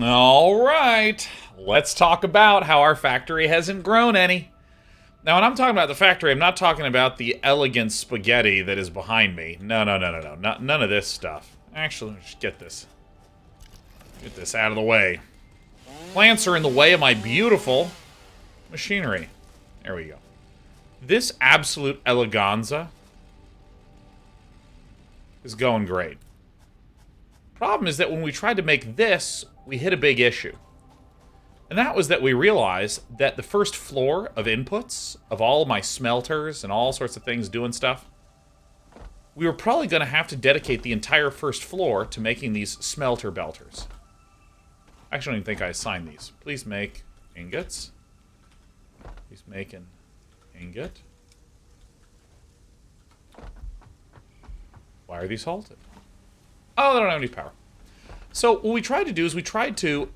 All right, let's talk about how our factory hasn't grown any. Now, when I'm talking about the factory, I'm not talking about the elegant spaghetti that is behind me. No, no, no, no, no. None of this stuff. Actually, let me just get this. Get this out of the way. Plants are in the way of my beautiful machinery. There we go. This absolute eleganza is going great. Problem is that when we tried to make this, we hit a big issue. And that was that we realized that the first floor of inputs, of all my smelters and all sorts of things doing stuff, we were probably going to have to dedicate the entire first floor to making these smelter belters. I actually don't even think I assigned these. Please make ingots. Please make an ingot. Why are these halted? Oh, they don't have any power. So what we tried to do is we tried to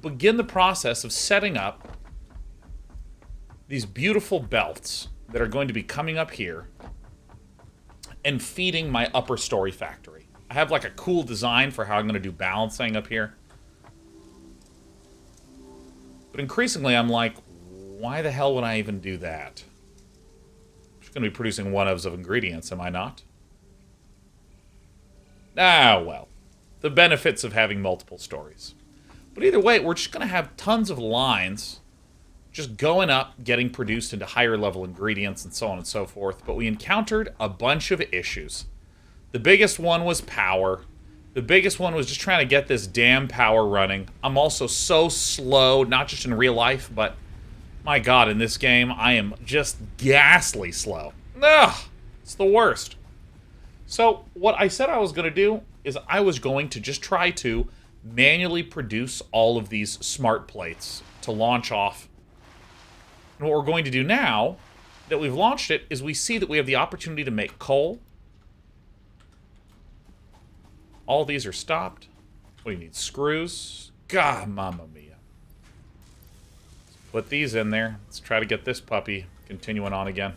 begin the process of setting up these beautiful belts that are going to be coming up here and feeding my upper story factory. I have like a cool design for how I'm going to do balancing up here. But increasingly I'm like, why the hell would I even do that? I'm just going to be producing one-ofs of ingredients, am I not? Ah, well. The benefits of having multiple stories. But either way, we're just going to have tons of lines just going up, getting produced into higher level ingredients and so on and so forth. But we encountered a bunch of issues. The biggest one was power. The biggest one was just trying to get this damn power running. I'm also so slow, not just in real life, but my god, in this game, I am just ghastly slow. Ugh, it's the worst. So what I said I was going to do is I was going to just try to manually produce all of these smart plates to launch off. And what we're going to do now that we've launched it is we see that we have the opportunity to make coal. All these are stopped. What do you need? Screws? God, mamma mia. Let's put these in there. Let's try to get this puppy continuing on again.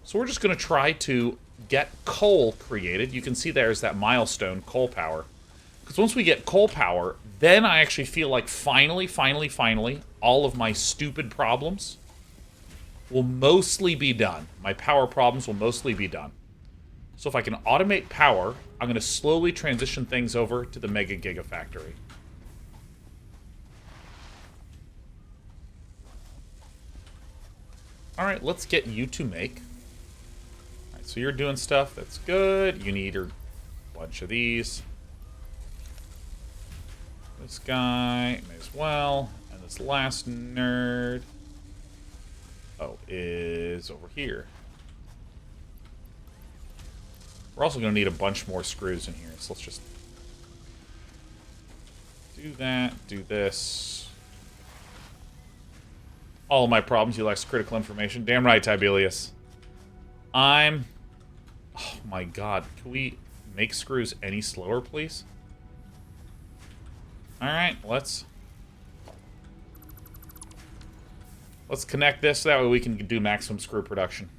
So we're just going to try to get coal created. You can see there's that milestone, coal power. Because once we get coal power, then I actually feel like finally, all of my stupid problems will mostly be done. My power problems will mostly be done. So if I can automate power, I'm going to slowly transition things over to the Mega Gigafactory. Alright, let's get you to make. Alright, so you're doing stuff. That's good. You need a bunch of these. This guy, may as well. And this last nerd, is over here. We're also going to need a bunch more screws in here, so let's just do that, do this. All of my problems, you lack critical information. Damn right, Tibelius. Oh my god, can we make screws any slower, please? Alright, let's connect this, that way we can do maximum screw production.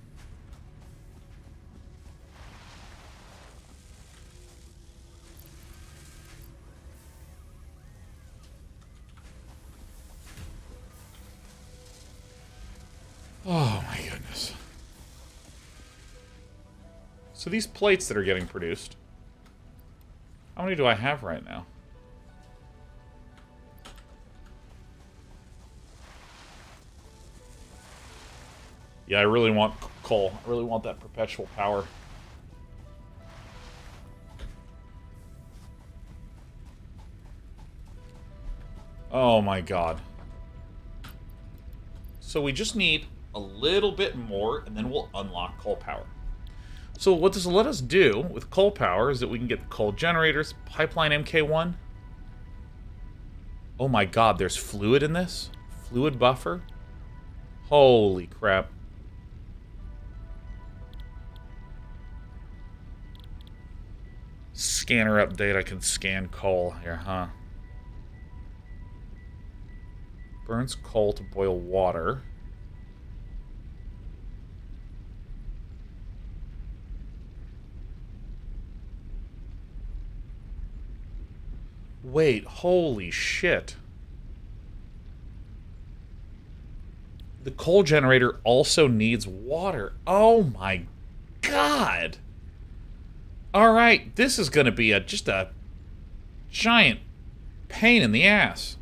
Oh my goodness. So these plates that are getting produced, how many do I have right now? Yeah, I really want coal. I really want that perpetual power. Oh my god. So we just need a little bit more, and then we'll unlock coal power. So what this will let us do with coal power is that we can get coal generators, pipeline MK1. Oh my god, there's fluid in this? Fluid buffer? Holy crap. Scanner update, I can scan coal here, huh? Burns coal to boil water. Wait, holy shit. The coal generator also needs water. Oh my god. Alright, this is going to be just a giant pain in the ass.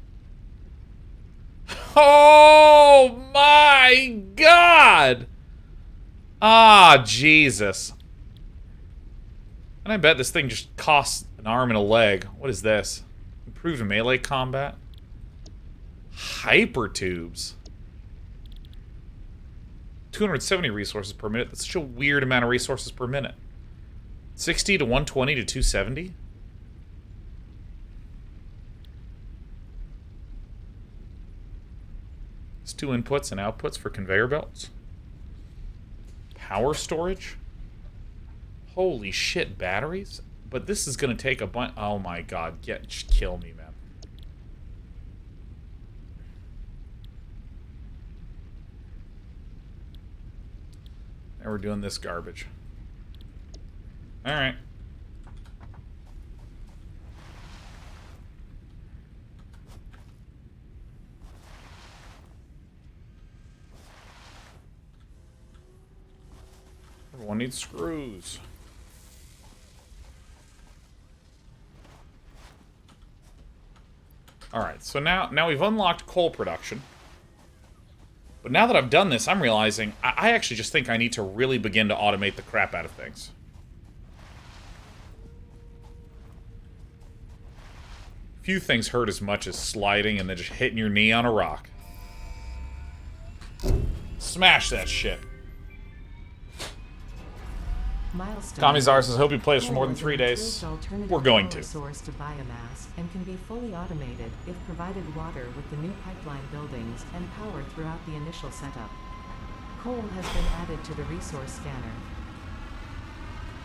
Oh my god! Ah, Jesus. And I bet this thing just costs an arm and a leg. What is this? Improved melee combat? Hyper tubes. 270 resources per minute. That's such a weird amount of resources per minute. 60 to 120 to 270? It's 2 inputs and outputs for conveyor belts. Power storage? Holy shit, batteries? But this is going to take a bunch... Oh my god, just kill me, man. Now we're doing this garbage. Alright. Everyone needs screws. Alright, so now we've unlocked coal production. But now that I've done this, I'm realizing I actually just think I need to really begin to automate the crap out of things. Few things hurt as much as sliding and then just hitting your knee on a rock. Smash that shit. Kamizar says, hope you play us for more than 3 days. We're going to. Source to biomass and can be fully automated if provided water with the new pipeline buildings and power throughout the initial setup. Coal has been added to the resource scanner.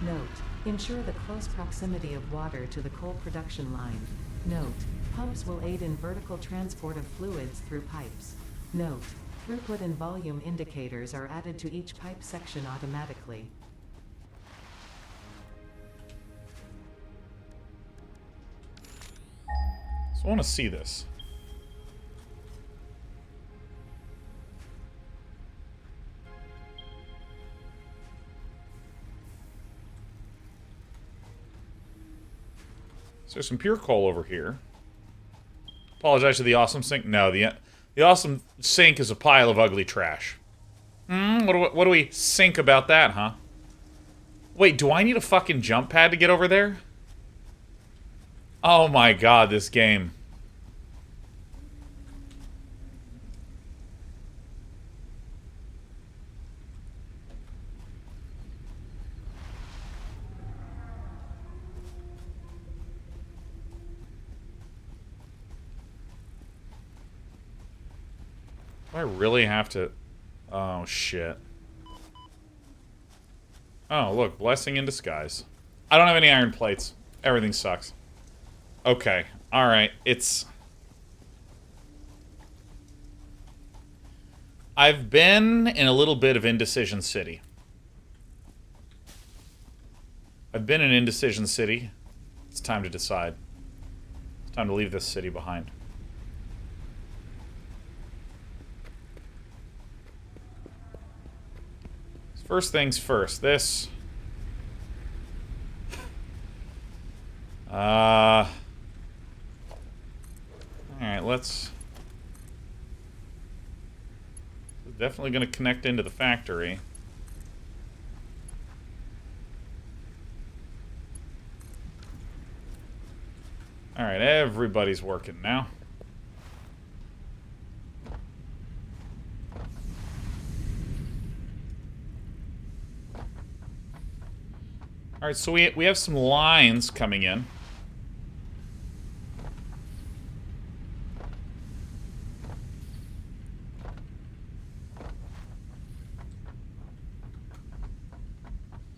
Note: ensure the close proximity of water to the coal production line. Note: pumps will aid in vertical transport of fluids through pipes. Note: throughput and volume indicators are added to each pipe section automatically. I want to see this. So there's some pure coal over here. Apologize to the awesome sink. No, the awesome sink is a pile of ugly trash. What do we think about that, huh? Wait, do I need a fucking jump pad to get over there? Oh my god, this game. Do I really have to... Oh, shit. Oh, look. Blessing in disguise. I don't have any iron plates. Everything sucks. Okay. Alright. I've been in a little bit of Indecision City. I've been in Indecision City. It's time to decide. It's time to leave this city behind. First things first, this. Alright, let's... Definitely going to connect into the factory. Alright, everybody's working now. Alright, so we have some lines coming in.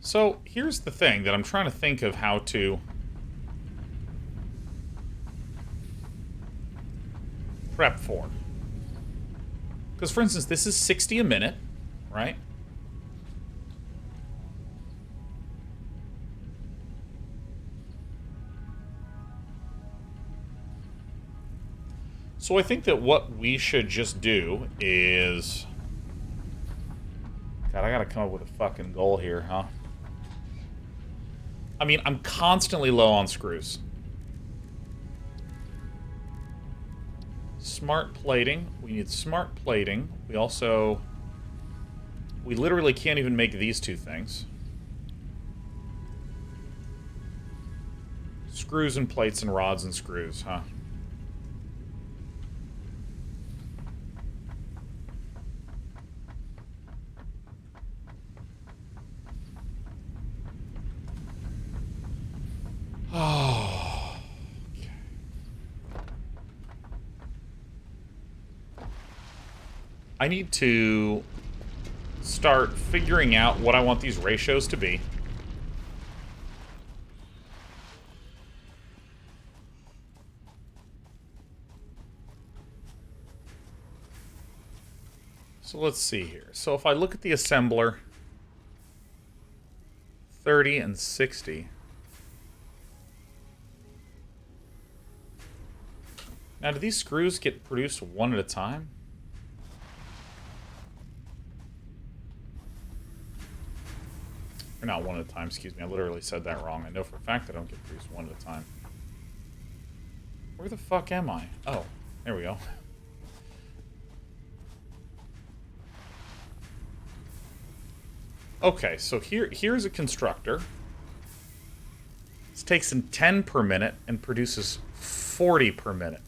So, here's the thing that I'm trying to think of how to prep for. Because, for instance, this is 60 a minute, right? So I think that what we should just do is... God, I gotta come up with a fucking goal here, huh? I mean, I'm constantly low on screws. Smart plating. We need smart plating. We also... We literally can't even make these two things. Screws and plates and rods and screws, huh? Oh. Okay. I need to start figuring out what I want these ratios to be. So let's see here. So if I look at the assembler, 30 and 60. Now, do these screws get produced one at a time? Or not one at a time, excuse me. I literally said that wrong. I know for a fact I don't get produced one at a time. Where the fuck am I? Oh, there we go. Okay, so here's a constructor. This takes in 10 per minute and produces 40 per minute.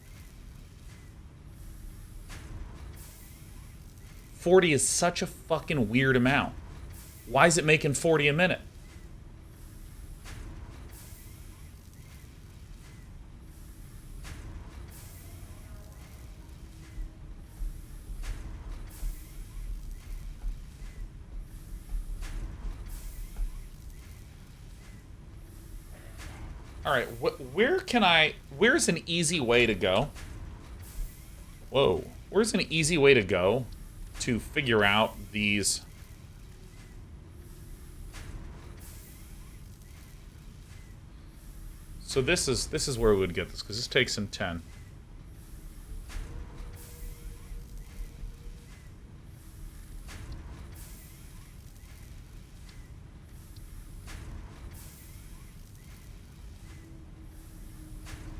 40 is such a fucking weird amount. Why is it making 40 a minute? Alright, where's an easy way to go? Whoa. Where's an easy way to go to figure out these... So this is where we would get this, because this takes some 10.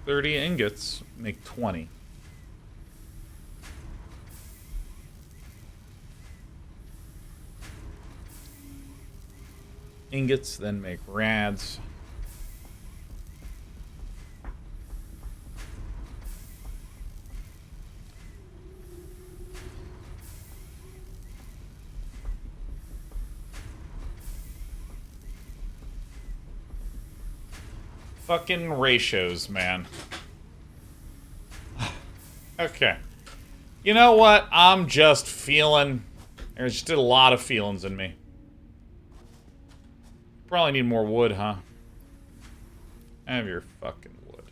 $30 ingots make 20. Ingots then make rads. Fucking ratios, man. Okay. You know what? I'm just feeling... There's just a lot of feelings in me. Probably need more wood, huh? Have your fucking wood.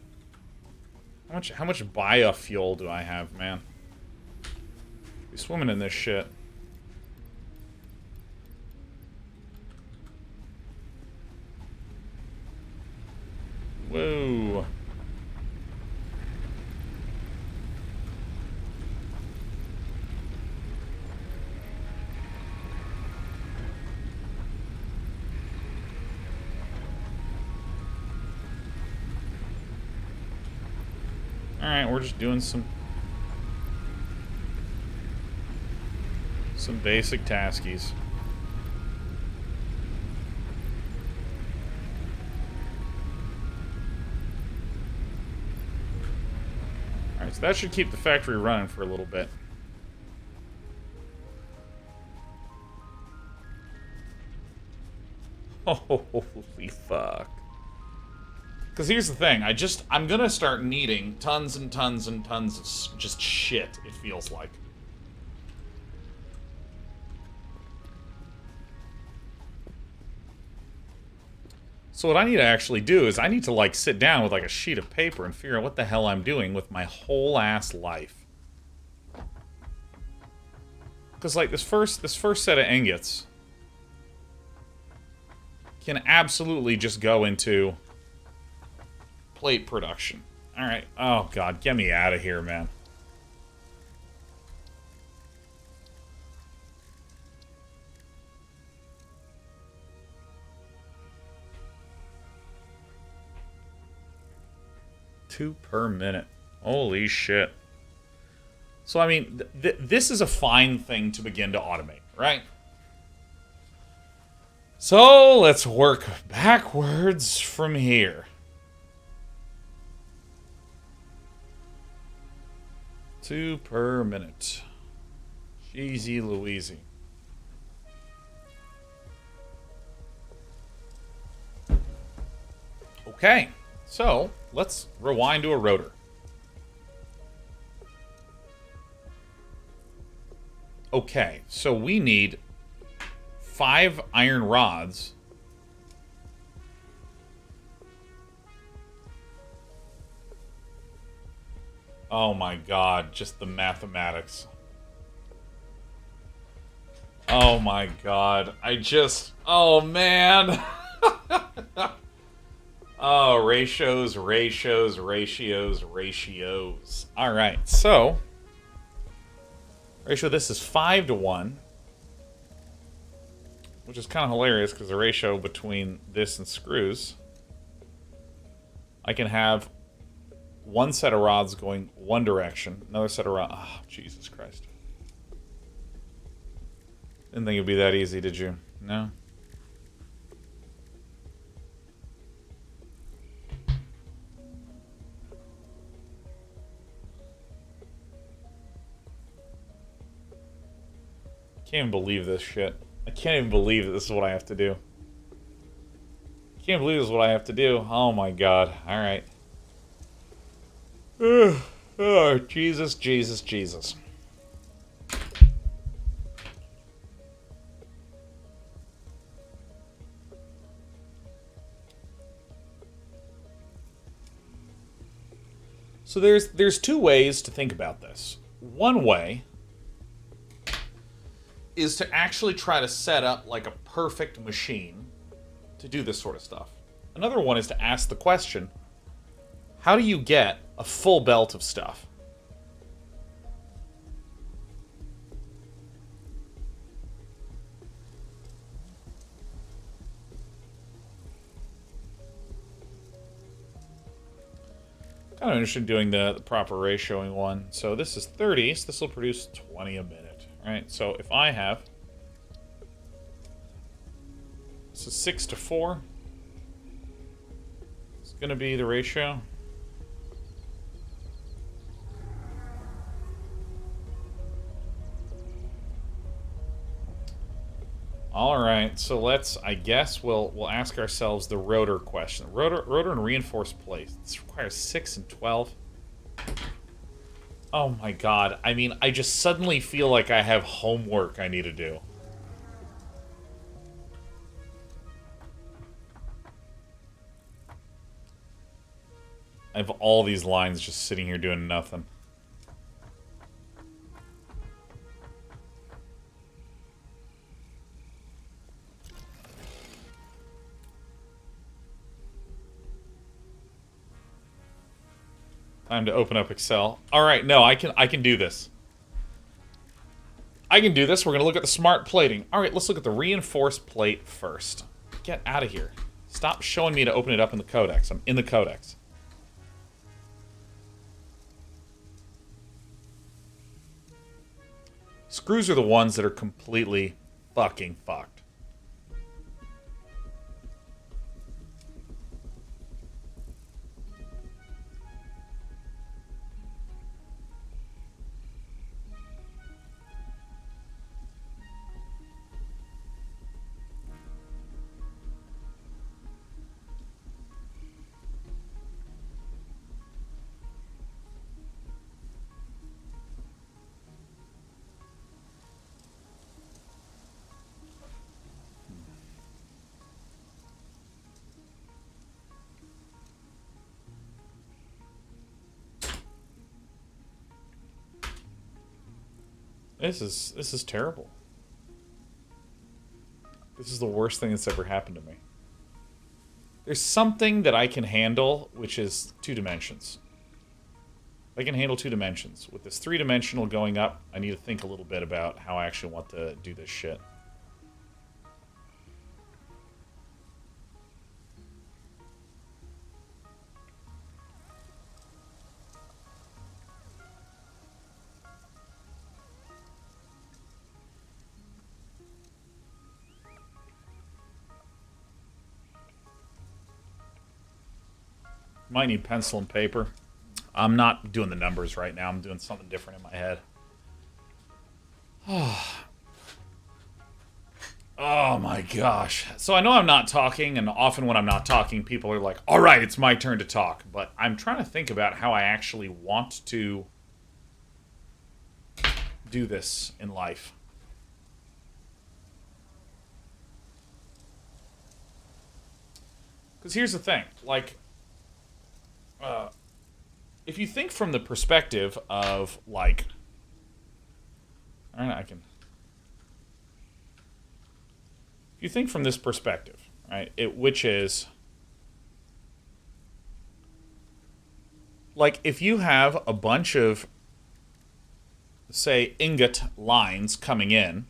How much biofuel do I have, man? Be swimming in this shit. Whoa. Alright, we're just doing some basic taskies. Alright, so that should keep the factory running for a little bit. Holy fuck. Because here's the thing, I'm gonna start needing tons and tons and tons of just shit, it feels like. So what I need to actually do is I need to, like, sit down with, like, a sheet of paper and figure out what the hell I'm doing with my whole ass life. Because, like, this first set of ingots can absolutely just go into plate production. Alright. Oh, God. Get me out of here, man. 2 per minute. Holy shit. So, I mean, this is a fine thing to begin to automate, right? So, let's work backwards from here. 2 per minute. Jeezy Louise. Okay, so let's rewind to a rotor. Okay, so we need 5 iron rods. Oh my god, just the mathematics. Oh my god, oh man. Oh, ratios. Alright, so ratio this is 5 to 1. Which is kind of hilarious because the ratio between this and screws, I can have one set of rods going one direction, another set of rods. Oh, Jesus Christ. Didn't think it'd be that easy, did you? No? Can't even believe this shit. I can't even believe that this is what I have to do. I can't believe this is what I have to do. Oh my god. Alright. Oh, Jesus. So there's 2 ways to think about this. One way is to actually try to set up like a perfect machine to do this sort of stuff. Another one is to ask the question, how do you get a full belt of stuff? Kind of interested in doing the proper ratioing one. So this is 30, so this will produce 20 a minute. Alright, so if I have... This is 6 to 4. It's going to be the ratio. Alright, so I guess we'll ask ourselves the rotor question. Rotor and reinforced plate. This requires 6 and 12. Oh my god. I mean, I just suddenly feel like I have homework I need to do. I have all these lines just sitting here doing nothing. Time to open up Excel. Alright, no, I can do this. I can do this. We're going to look at the smart plating. Alright, let's look at the reinforced plate first. Get out of here. Stop showing me to open it up in the codex. I'm in the codex. Screws are the ones that are completely fucking fucked. This is terrible. This is the worst thing that's ever happened to me. There's something that I can handle, which is 2 dimensions. I can handle 2 dimensions. With this 3-dimensional going up, I need to think a little bit about how I actually want to do this shit. Might need pencil and paper. I'm not doing the numbers right now. I'm doing something different in my head. Oh my gosh. So I know I'm not talking, and often when I'm not talking, people are like, all right, it's my turn to talk. But I'm trying to think about how I actually want to do this in life. Because here's the thing. Like, if you think from the perspective of, like... Alright, I can... If you think from this perspective, right, which is, like, if you have a bunch of, say, ingot lines coming in,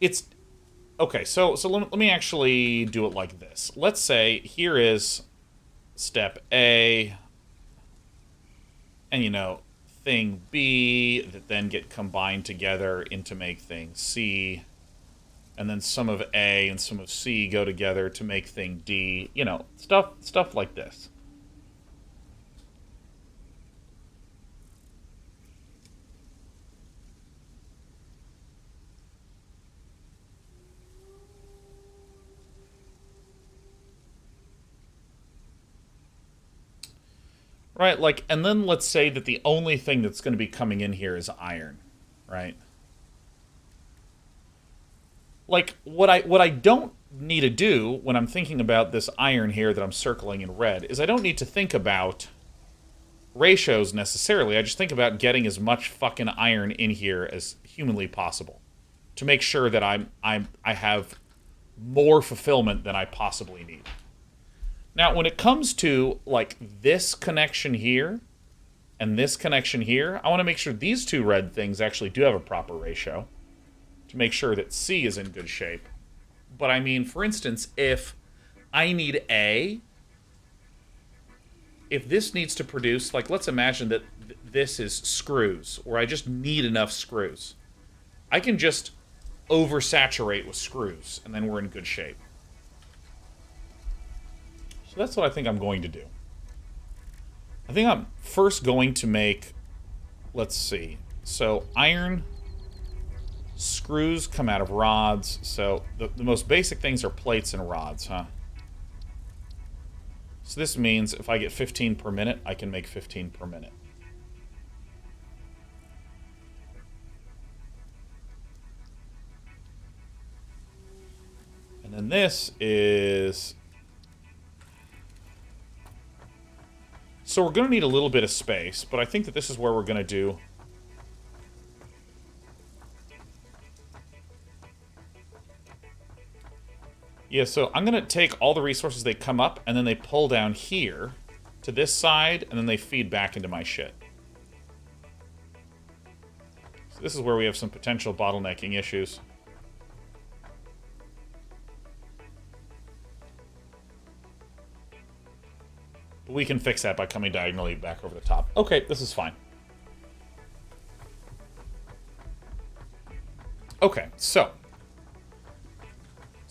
it's, okay, so let me actually do it like this. Let's say here is step A, and, you know, thing B that then get combined together into make thing C, and then some of A and some of C go together to make thing D. You know, stuff like this. Right, like, and then let's say that the only thing that's going to be coming in here is iron, right? Like, what I don't need to do when I'm thinking about this iron here that I'm circling in red is I don't need to think about ratios necessarily. I just think about getting as much fucking iron in here as humanly possible to make sure that I have more fulfillment than I possibly need. Now, when it comes to, like, this connection here and this connection here, I want to make sure these two red things actually do have a proper ratio to make sure that C is in good shape. But I mean, for instance, if I need A, if this needs to produce, like, let's imagine that this is screws, or I just need enough screws. I can just oversaturate with screws, and then we're in good shape. So that's what I think I'm going to do. I think I'm first going to make, let's see, so iron, screws come out of rods, so the most basic things are plates and rods, huh? So this means if I get 15 per minute, I can make 15 per minute. And then this is... So we're going to need a little bit of space, but I think that this is where we're going to do... Yeah, so I'm going to take all the resources they come up, and then they pull down here to this side, and then they feed back into my shit. So this is where we have some potential bottlenecking issues. But we can fix that by coming diagonally back over the top. Okay, this is fine. Okay, so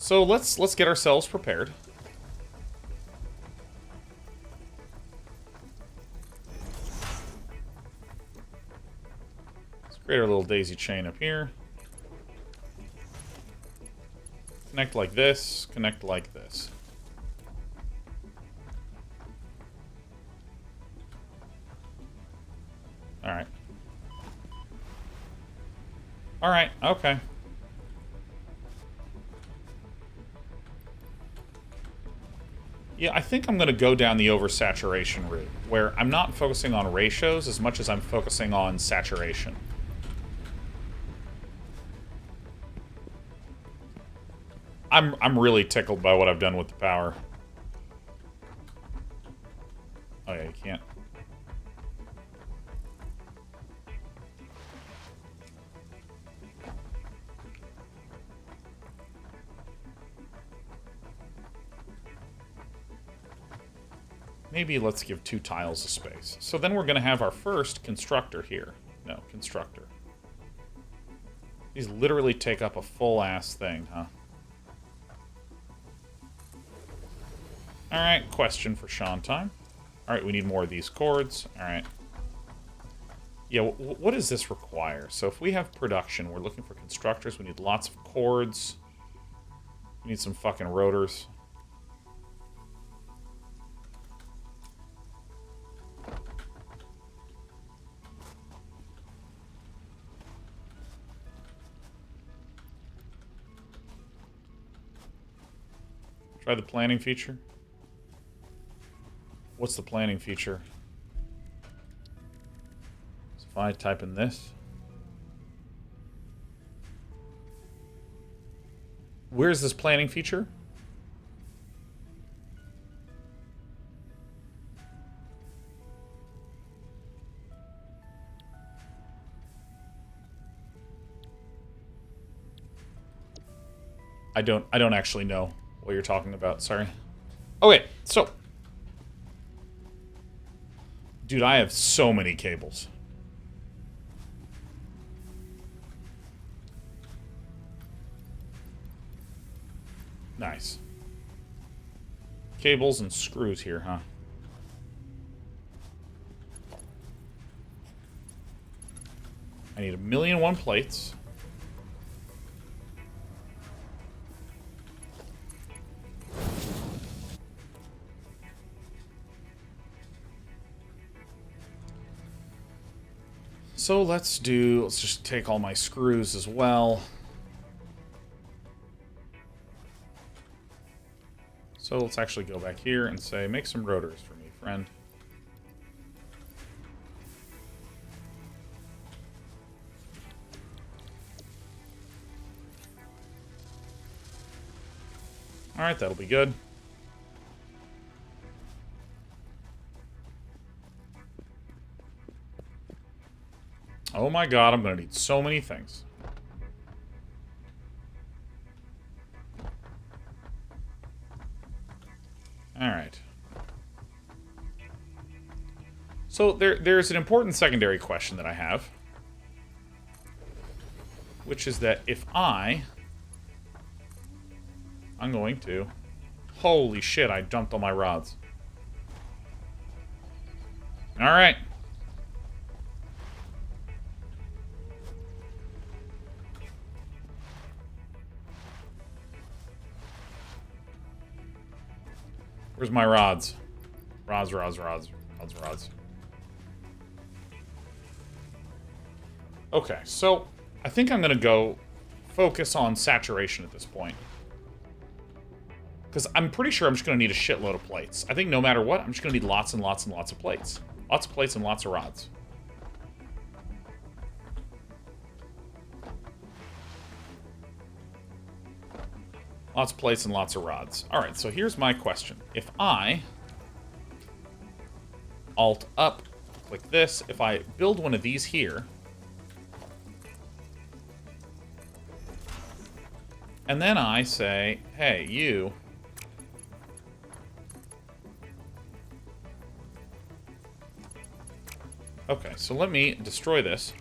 let's get ourselves prepared. Let's create our little daisy chain up here. Connect like this, connect like this. Alright. Alright, okay. Yeah, I think I'm going to go down the oversaturation route, where I'm not focusing on ratios as much as I'm focusing on saturation. I'm really tickled by what I've done with the power. Oh yeah, you can't. Maybe let's give 2 tiles of space. So then we're going to have our first constructor here. No, constructor. These literally take up a full-ass thing, huh? Alright, question for Sean time. Alright, we need more of these cords. Alright. Yeah, what does this require? So if we have production, we're looking for constructors. We need lots of cords. We need some fucking rotors. Try the planning feature. What's the planning feature? So if I type in this. Where's this planning feature? I don't actually know what you're talking about, sorry. Okay, so dude, I have so many cables. Nice. Cables and screws here, huh? I need 1,000,001 plates. So let's just take all my screws as well. So let's actually go back here and say, make some rotors for me, friend. Alright, that'll be good. Oh my god, I'm gonna need so many things. Alright. So there's an important secondary question that I have. Which is that if I'm going to... Holy shit, I dumped all my rods. Alright. Where's my rods? Rods. Okay, so I think I'm going to go focus on saturation at this point. Because I'm pretty sure I'm just going to need a shitload of plates. I think no matter what, I'm just going to need lots and lots and lots of plates. Lots of plates and lots of rods. Lots of plates and lots of rods. Alright, so here's my question. If I Alt up, click this, if I build one of these here, and then I say, hey, you... Okay, so let me destroy this.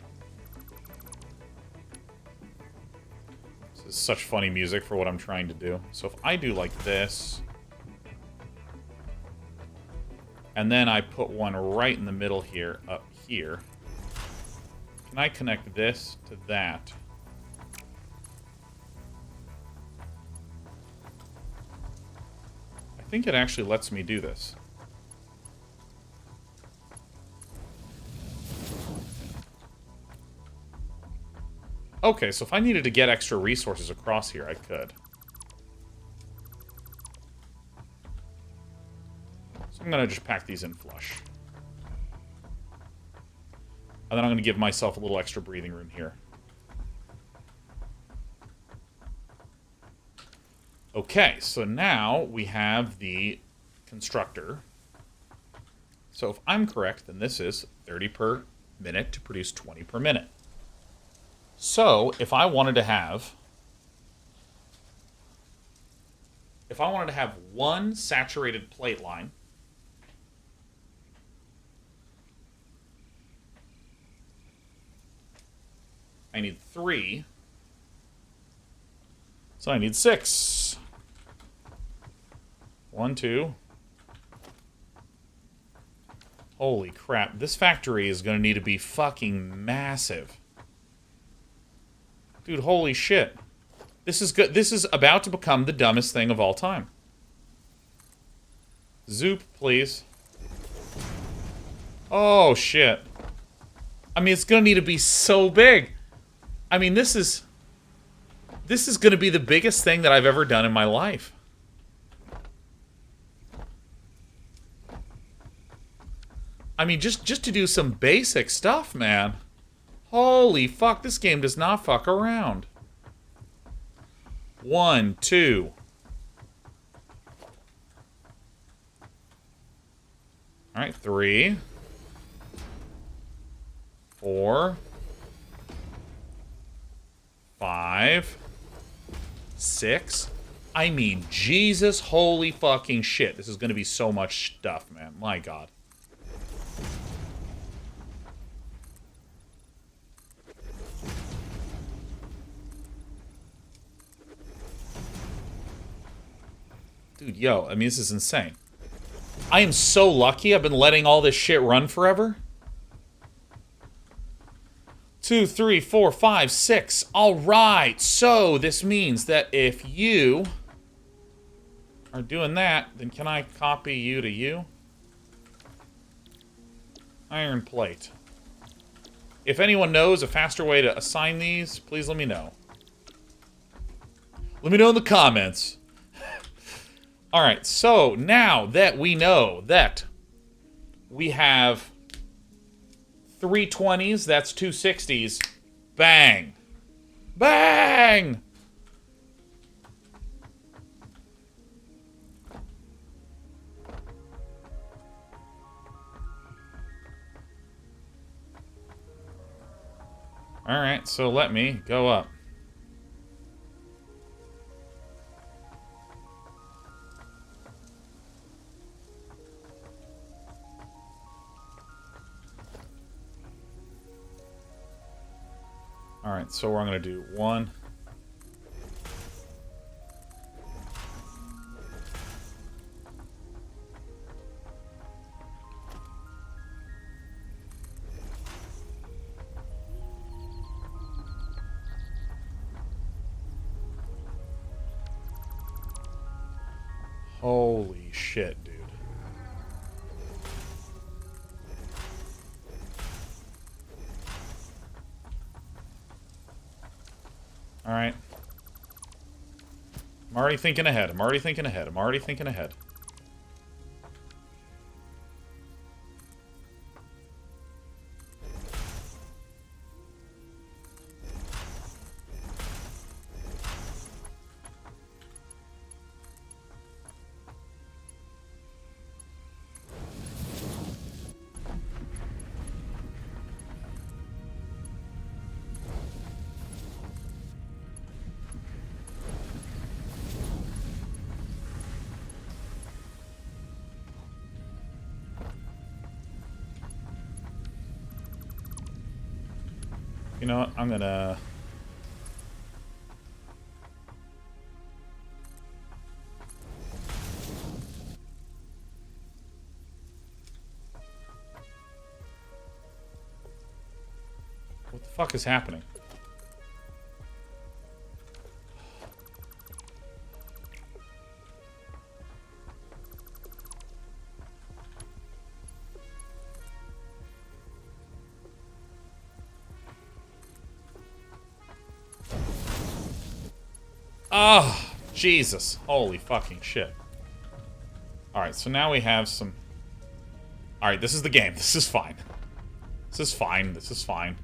This is such funny music for what I'm trying to do. So if I do like this, and then I put one right in the middle here, up here, can I connect this to that? I think it actually lets me do this. Okay, so if I needed to get extra resources across here, I could. So I'm going to just pack these in flush. And then I'm going to give myself a little extra breathing room here. Okay, so now we have the constructor. So if I'm correct, then this is 30 per minute to produce 20 per minute. So, if I wanted to have one saturated plate line, I need 3. So I need 6. 1, 2, Holy crap. This factory is going to need to be fucking massive. Dude, holy shit. This is good. This is about to become the dumbest thing of all time. Zoop, please. Oh, shit. I mean, it's going to need to be so big. I mean, this is going to be the biggest thing that I've ever done in my life. I mean, just to do some basic stuff, man. Holy fuck, this game does not fuck around. 1, 2. Alright, 3. 4. 5. 6. I mean, Jesus holy fucking shit. This is going to be so much stuff, man. My God. Dude, yo, I mean, this is insane. I am so lucky I've been letting all this shit run forever. 2, 3, 4, 5, 6. Alright, so this means that if you are doing that, then can I copy you to you? Iron plate. If anyone knows a faster way to assign these, please let me know. Let me know in the comments. Alright, so now that we know that we have 320s, that's 260s, bang. Bang! Alright, so let me go up. Alright, so we're going to do 1. Holy shit, dude. Alright. I'm already thinking ahead. I'm already thinking ahead. I'm already thinking ahead. You know what? I'm gonna... What the fuck is happening? Oh, Jesus. Holy fucking shit. Alright, so now we have some... Alright, this is the game. This is fine. This is fine. This is fine.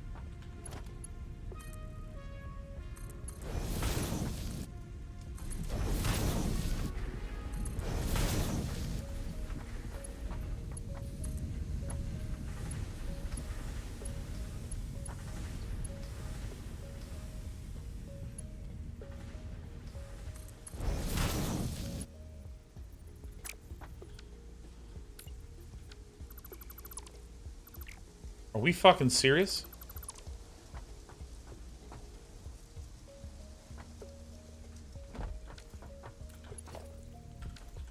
Are we fucking serious?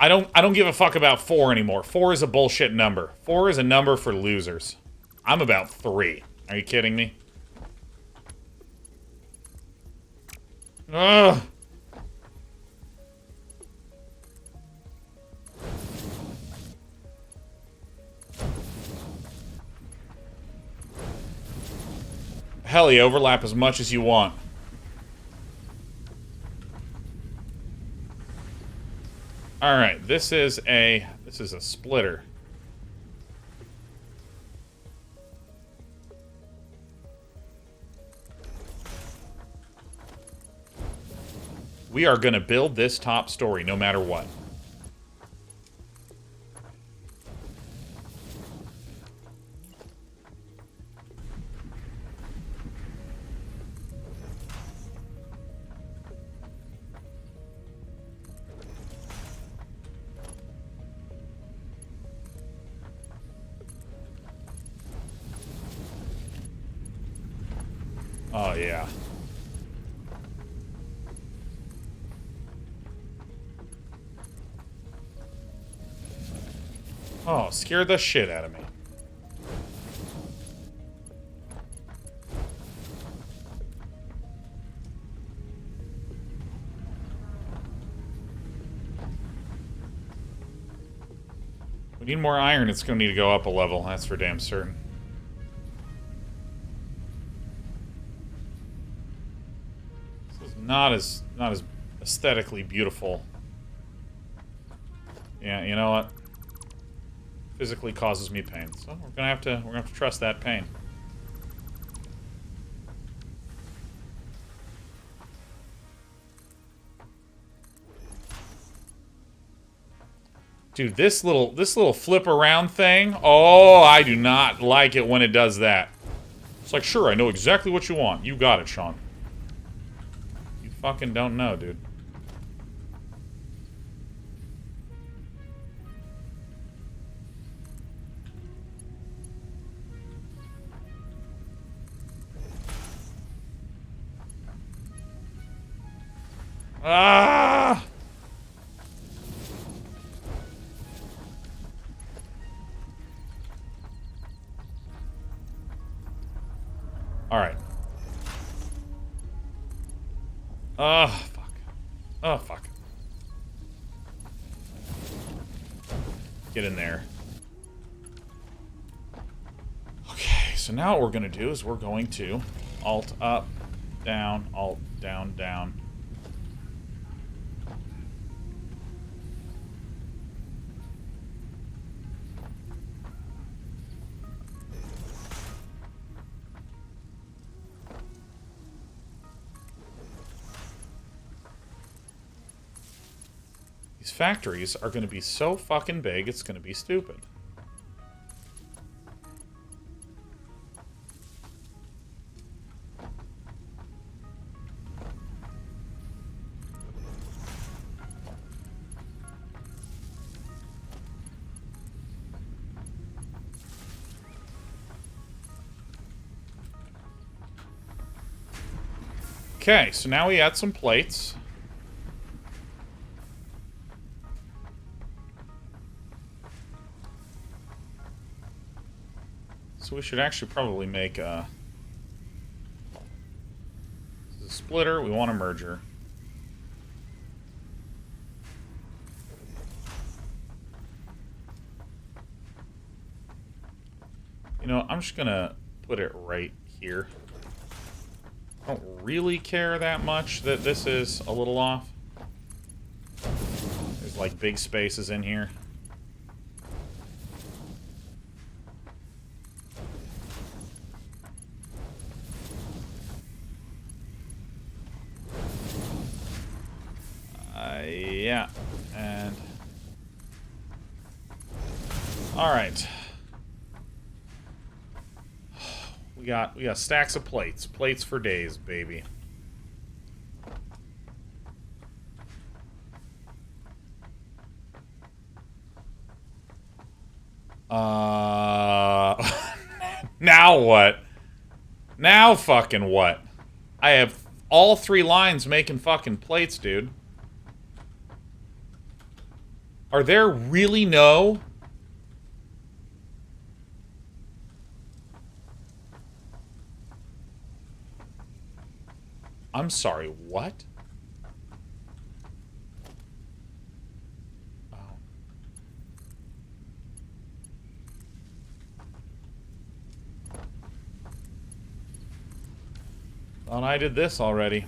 I don't give a fuck about 4 anymore. 4 is a bullshit number. 4 is a number for losers. I'm about 3. Are you kidding me? Ugh. Hell yeah, overlap as much as you want. Alright, this is a splitter. We are gonna build this top story no matter what. Oh, yeah. Oh, scared the shit out of me. We need more iron. It's going to need to go up a level. That's for damn certain. Not as aesthetically beautiful. Yeah, you know what? Physically causes me pain. So we're gonna have to trust that pain. Dude, this little flip around thing. Oh, I do not like it when it does that. It's like, sure, I know exactly what you want. You got it, Sean. Fucking don't know, dude. Ah! All right. Oh, fuck. Oh, fuck. Get in there. Okay, so now what we're going to do is we're going to alt up, down, alt, down, down. These factories are going to be so fucking big, it's going to be stupid. Okay, so now we add some plates. So we should actually probably make a splitter. We want a merger. You know, I'm just gonna put it right here. I don't really care that much that this is a little off. There's like big spaces in here. Yeah, and all right. We got stacks of plates. Plates for days, baby. Now what? Now fucking what? I have all 3 lines making fucking plates, dude. Are there really no... I'm sorry, what? Oh. Thought I did this already.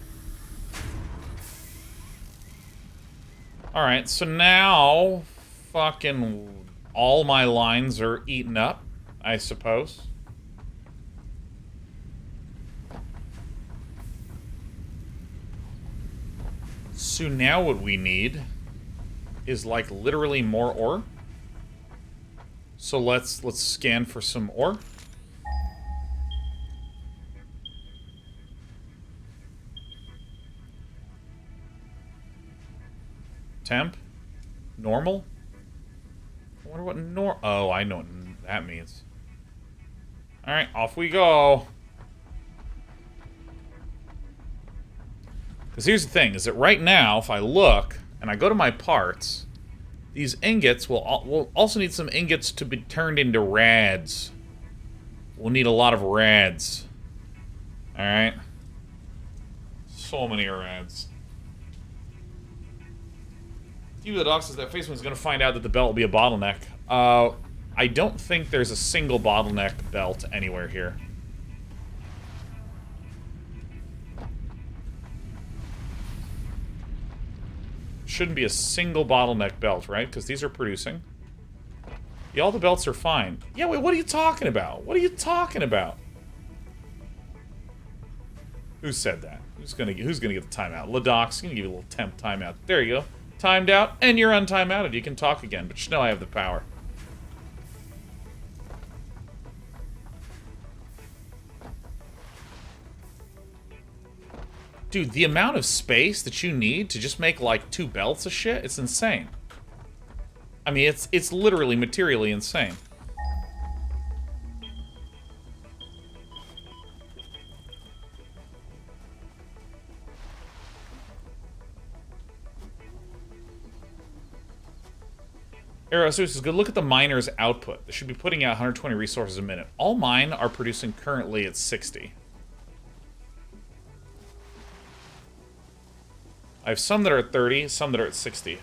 Alright, so now... fucking all my lines are eaten up, I suppose. So now what we need is like literally more ore. So let's scan for some ore. Temp? Normal? I wonder what oh, I know what that means. Alright, off we go. Because here's the thing, is that right now, if I look, and I go to my parts, these ingots will also need some ingots to be turned into rads. We'll need a lot of rads. Alright? So many rads. The doc says that Faceman's going to find out that the belt will be a bottleneck. I don't think there's a single bottleneck belt anywhere here. Shouldn't be a single bottleneck belt, right? Because these are producing. Yeah, all the belts are fine. Yeah, wait, what are you talking about? What are you talking about? Who said that? Who's gonna get the timeout? Ladoc's gonna give you a little temp timeout. There you go. Timed out, and you're untimeouted. You can talk again, but you know I have the power. Dude, the amount of space that you need to just make, like, 2 belts of shit, it's insane. I mean, it's literally materially insane. Aerosus is good. Look at the miner's output. They should be putting out 120 resources a minute. All mine are producing currently at 60. I have some that are at 30, some that are at 60.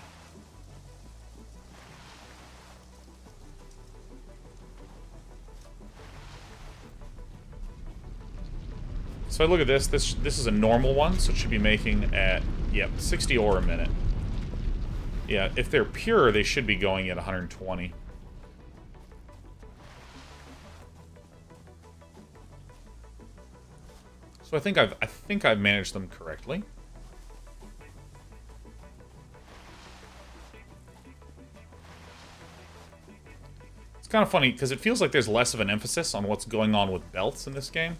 So I look at this. This is a normal one, so it should be making at, yep, 60 ore a minute. Yeah, if they're pure, they should be going at 120. So I think I've managed them correctly. It's kind of funny because it feels like there's less of an emphasis on what's going on with belts in this game.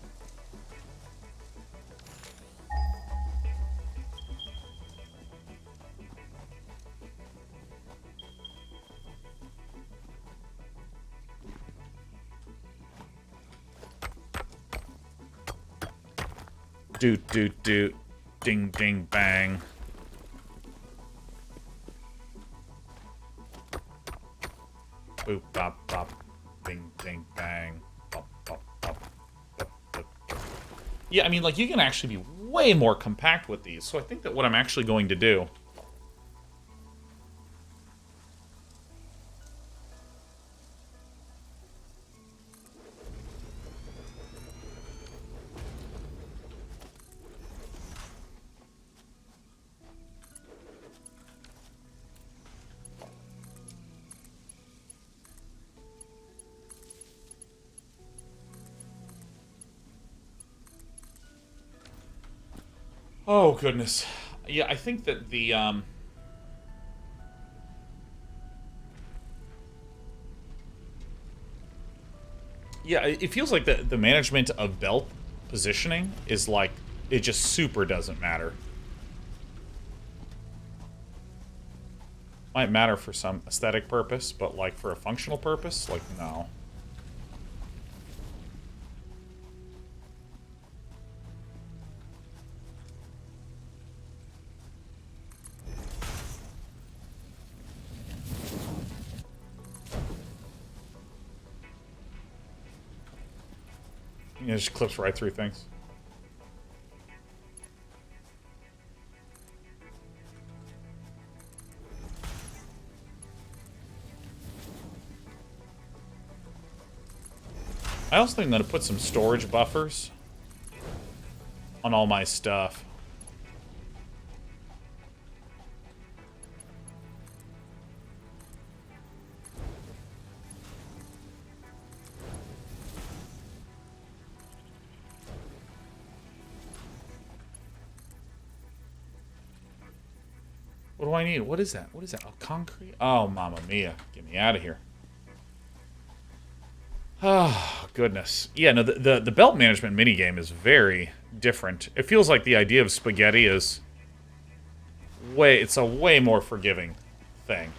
Doot, doot, doot. Ding, ding, bang. Boop, bop, bop. Ding, ding, bang. Bop, bop, bop. Bop, bop, bop. Yeah, I mean, like, you can actually be way more compact with these. So I think that what I'm actually going to do... Oh, goodness. Yeah, I think that the, yeah, it feels like the management of belt positioning is like, it just super doesn't matter. Might matter for some aesthetic purpose, but like for a functional purpose, like, no. You know, it just clips right through things. I also think I'm going to put some storage buffers on all my stuff. What do I need? What is that? What is that? Oh, concrete? Oh, mamma mia. Get me out of here. Oh, goodness. Yeah, no, the belt management minigame is very different. It feels like the idea of spaghetti is it's a way more forgiving thing.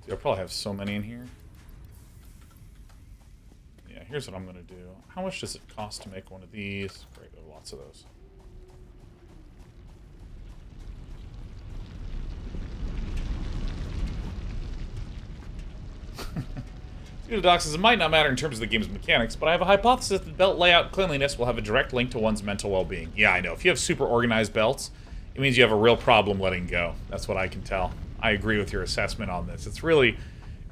I'll probably have so many in here. Yeah, here's what I'm going to do. How much does it cost to make one of these? Great, there are lots of those. Doc says, it might not matter in terms of the game's mechanics, but I have a hypothesis that belt layout cleanliness will have a direct link to one's mental well-being. Yeah, I know. If you have super organized belts, it means you have a real problem letting go. That's what I can tell. I agree with your assessment on this. It's really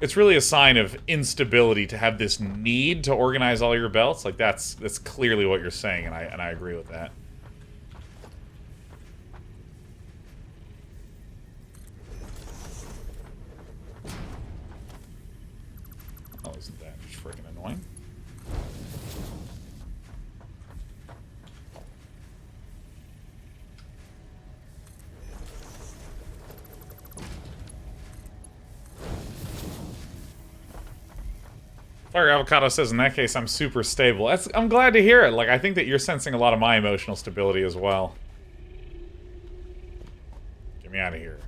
a sign of instability to have this need to organize all your belts. Like, that's clearly what you're saying, and I agree with that. Oh, isn't that just freaking annoying? Fire Avocado says, in that case, I'm super stable. I'm glad to hear it. Like, I think that you're sensing a lot of my emotional stability as well. Get me out of here.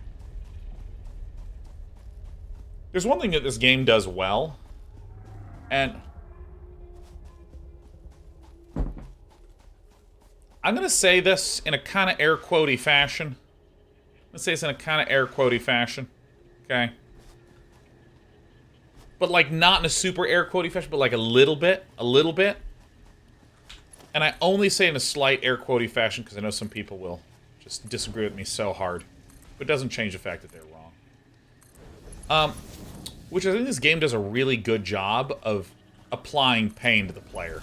There's one thing that this game does well, and I'm going to say this in a kind of air quotey fashion. Okay? But, like, not in a super air quotey fashion, but, like, a little bit. And I only say in a slight air quotey fashion because I know some people will just disagree with me so hard. But it doesn't change the fact that they're wrong. Which I think this game does a really good job of applying pain to the player.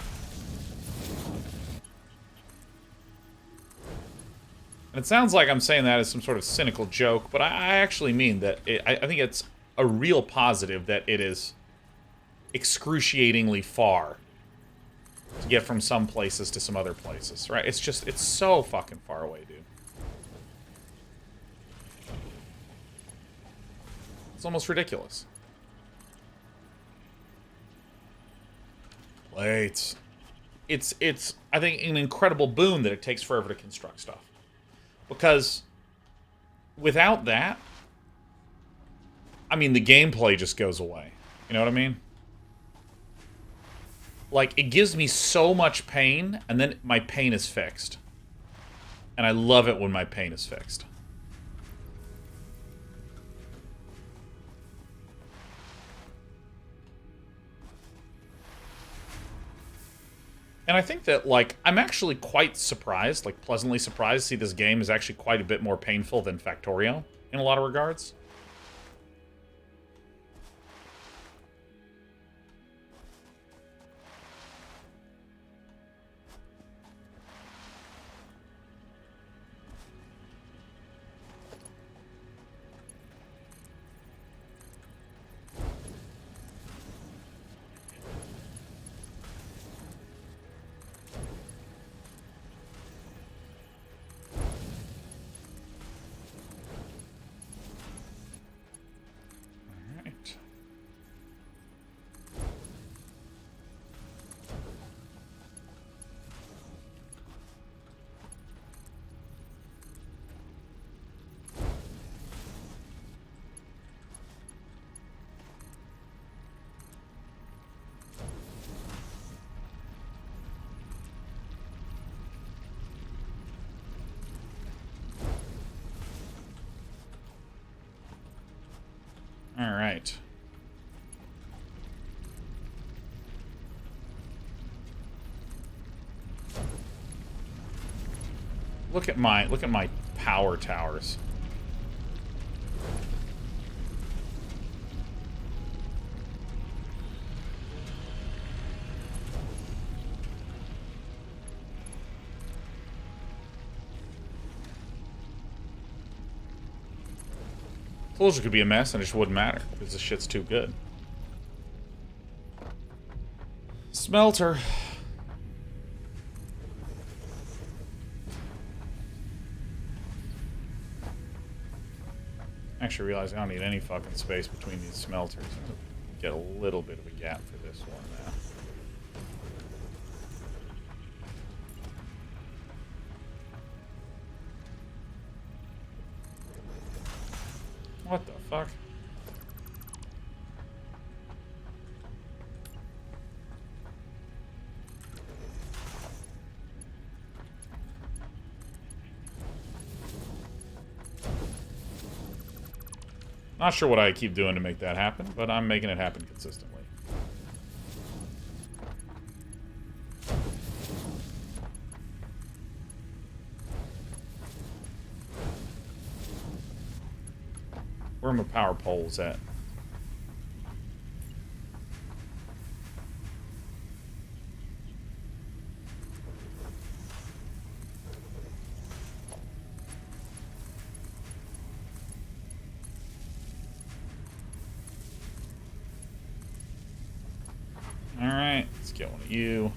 And it sounds like I'm saying that as some sort of cynical joke, but I actually mean that I think it's a real positive that it is excruciatingly far to get from some places to some other places, right? It's so fucking far away, dude. It's almost ridiculous. Plates. It's I think an incredible boon that it takes forever to construct stuff. Because without that, I mean, the gameplay just goes away. You know what I mean? Like, it gives me so much pain, and then my pain is fixed. And I love it when my pain is fixed. And I think that, like, I'm actually quite surprised, like, pleasantly surprised to see this game is actually quite a bit more painful than Factorio in a lot of regards. Alright. Look at my power towers. Told you it could be a mess and it just wouldn't matter because this shit's too good. Smelter. Actually realize I don't need any fucking space between these smelters. Get a little bit of a gap for this one now. What the fuck? Not sure what I keep doing to make that happen, but I'm making it happen consistently. Where are my power poles at? Alright, let's get one of you.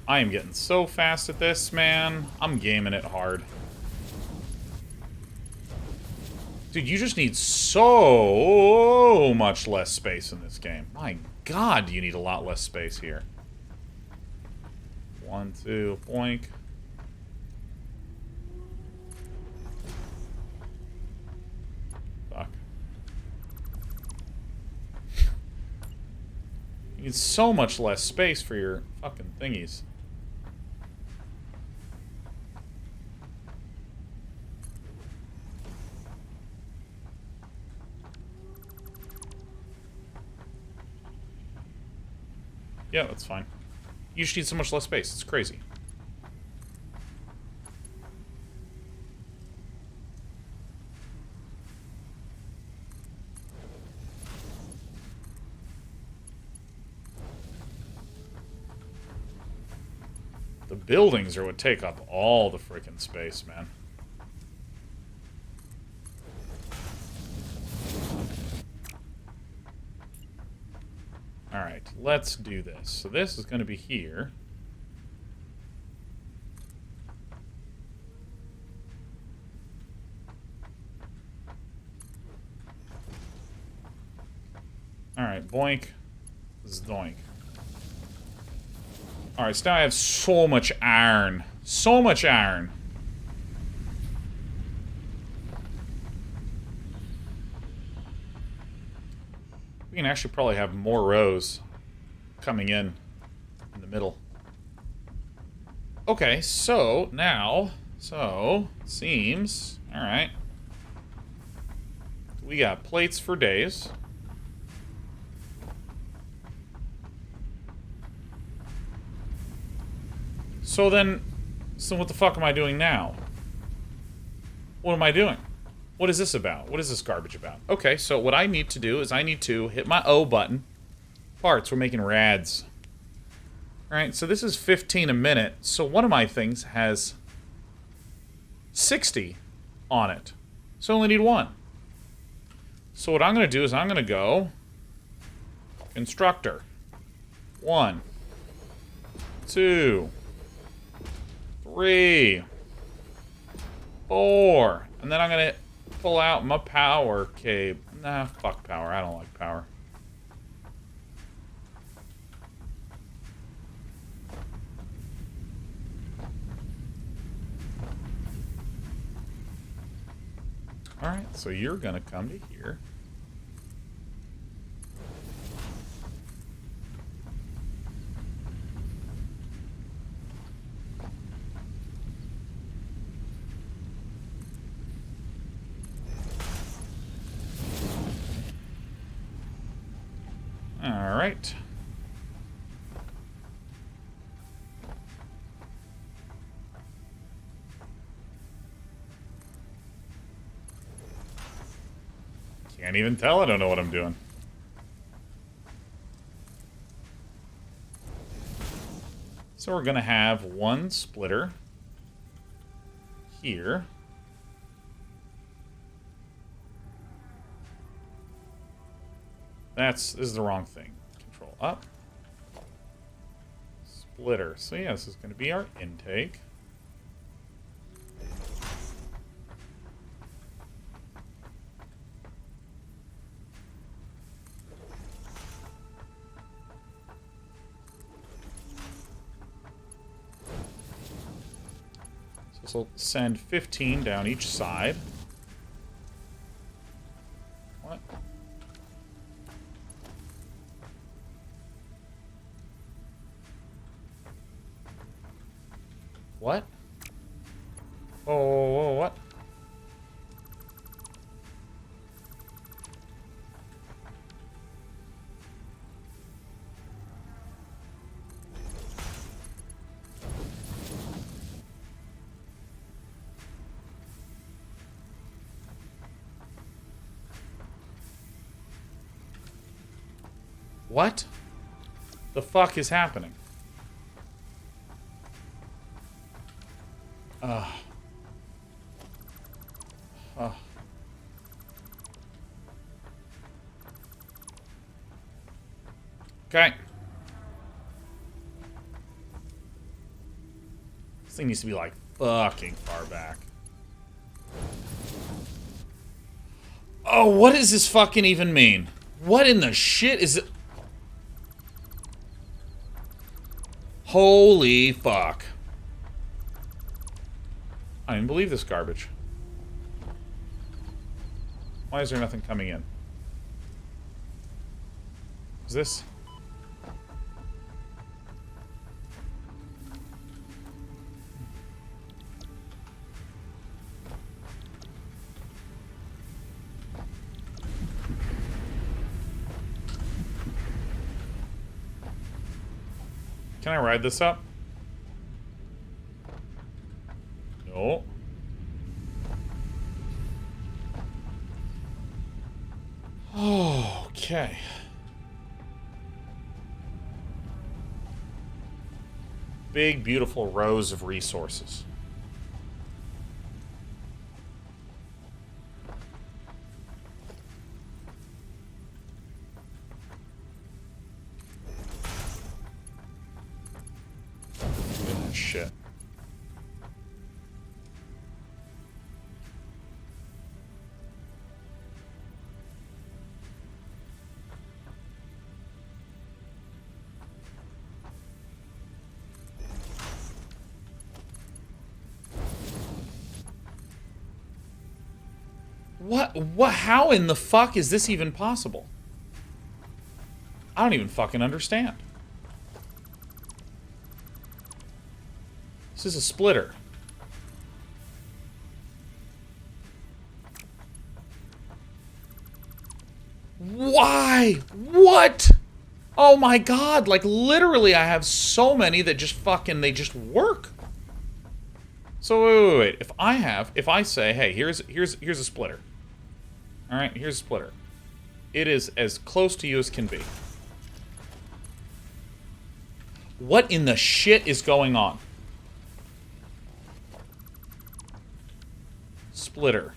I am getting so fast at this, man. I'm gaming it hard. Dude, you just need so much less space in this game. My God, you need a lot less space here. 1, 2, boink. Fuck. You need so much less space for your fucking thingies. Yeah, that's fine. You just need so much less space. It's crazy. The buildings are what take up all the freaking space, man. Alright, let's do this. So this is going to be here. Alright, boink. Zoink. Alright, so now I have so much iron. So much iron. We can actually probably have more rows coming in the middle. Okay, so now, seems, all right. We got plates for days. So what the fuck am I doing now? What am I doing? What is this about? What is this garbage about? Okay, so what I need to do is I need to hit my O button. Parts, we're making rads. Alright, so this is 15 a minute. So one of my things has 60 on it. So I only need one. So what I'm going to do is I'm going to go constructor. 1, 2, 3, 4. And then I'm going to pull out my power cable. Nah, fuck power. I don't like power. Alright, so you're gonna come to here. Alright. Can't even tell I don't know what I'm doing. So we're going to have one splitter here. This is the wrong thing. Control up. Splitter. So yeah, this is going to be our intake. So this will send 15 down each side. What? What? Oh, what? What the fuck is happening? Okay. This thing needs to be like fucking far back. Oh, what does this fucking even mean? What in the shit is it? Holy fuck. I didn't believe this garbage. Why is there nothing coming in? Is this? Can I ride this up? No. Okay. Big, beautiful rows of resources. Shit. What? How in the fuck is this even possible? I don't even fucking understand. This is a splitter. Why? What? Oh my god, like literally I have so many that just fucking, they just work. So wait. If I say, hey, here's a splitter. Alright, here's a splitter. It is as close to you as can be. What in the shit is going on? Splitter.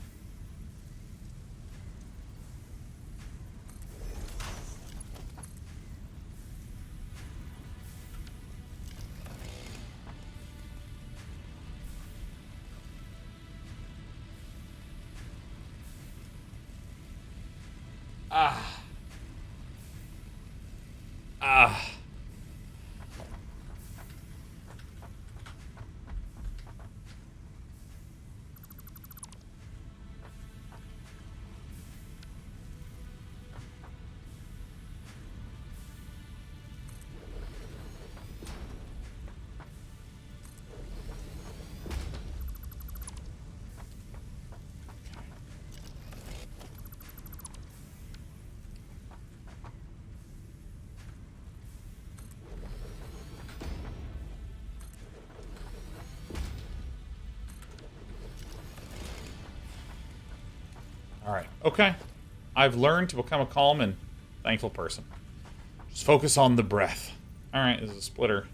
Alright, okay. I've learned to become a calm and thankful person. Just focus on the breath. Alright, this is a splitter.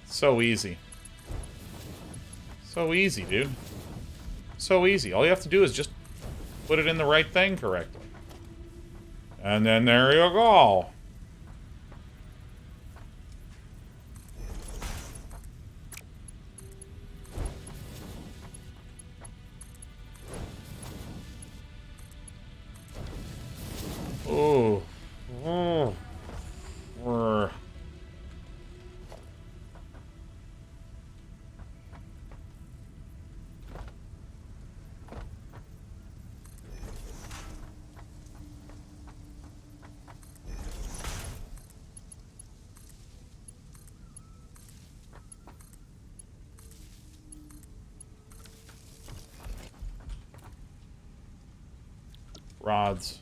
So easy. So easy, dude. So easy. All you have to do is just put it in the right thing correctly. And then there you go. Ooh. Ooh. Brr. Rods.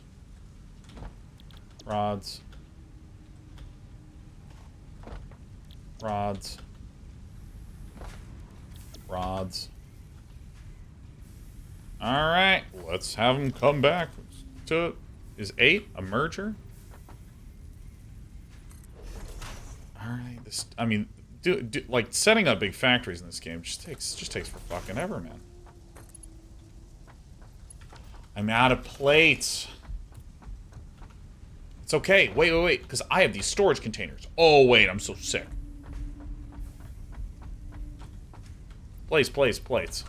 Rods. Rods. Rods. Alright, let's have them come back to... Is 8 a merger? Alright, this... I mean, like, setting up big factories in this game just takes for fucking ever, man. I'm out of plates. It's okay. Wait, because I have these storage containers. Oh, wait, I'm so sick. Plates.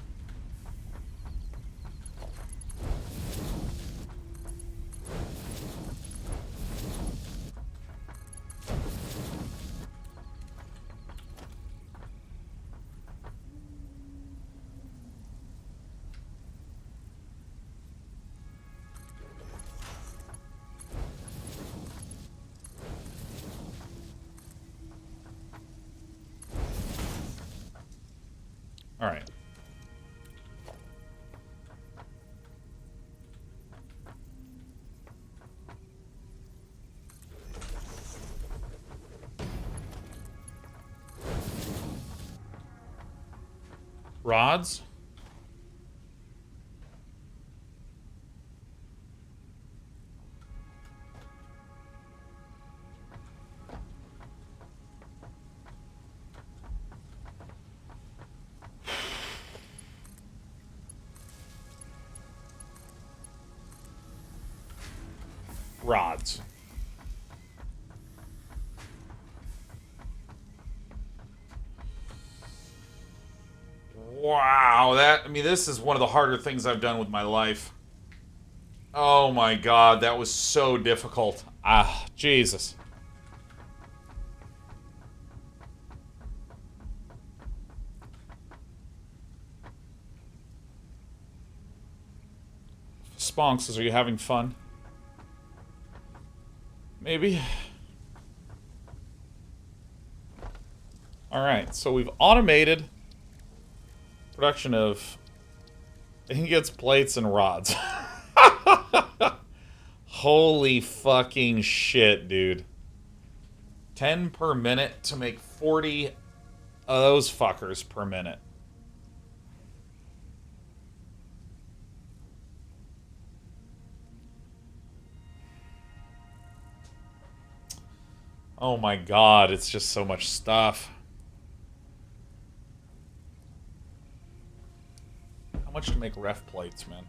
Alright. Rods? Rods. Wow, I mean, this is one of the harder things I've done with my life. Oh my god, that was so difficult. Ah, Jesus. Sponks, are you having fun? Maybe. Alright, so we've automated production of ingots, plates, and rods. Holy fucking shit, dude. 10 per minute to make 40 of those fuckers per minute. Oh my god, it's just so much stuff. How much to make ref plates, man?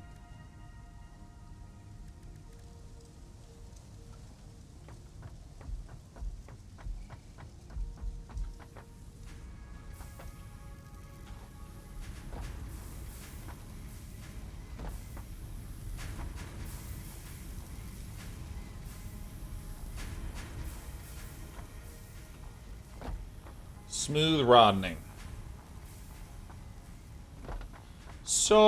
Smooth roddening. So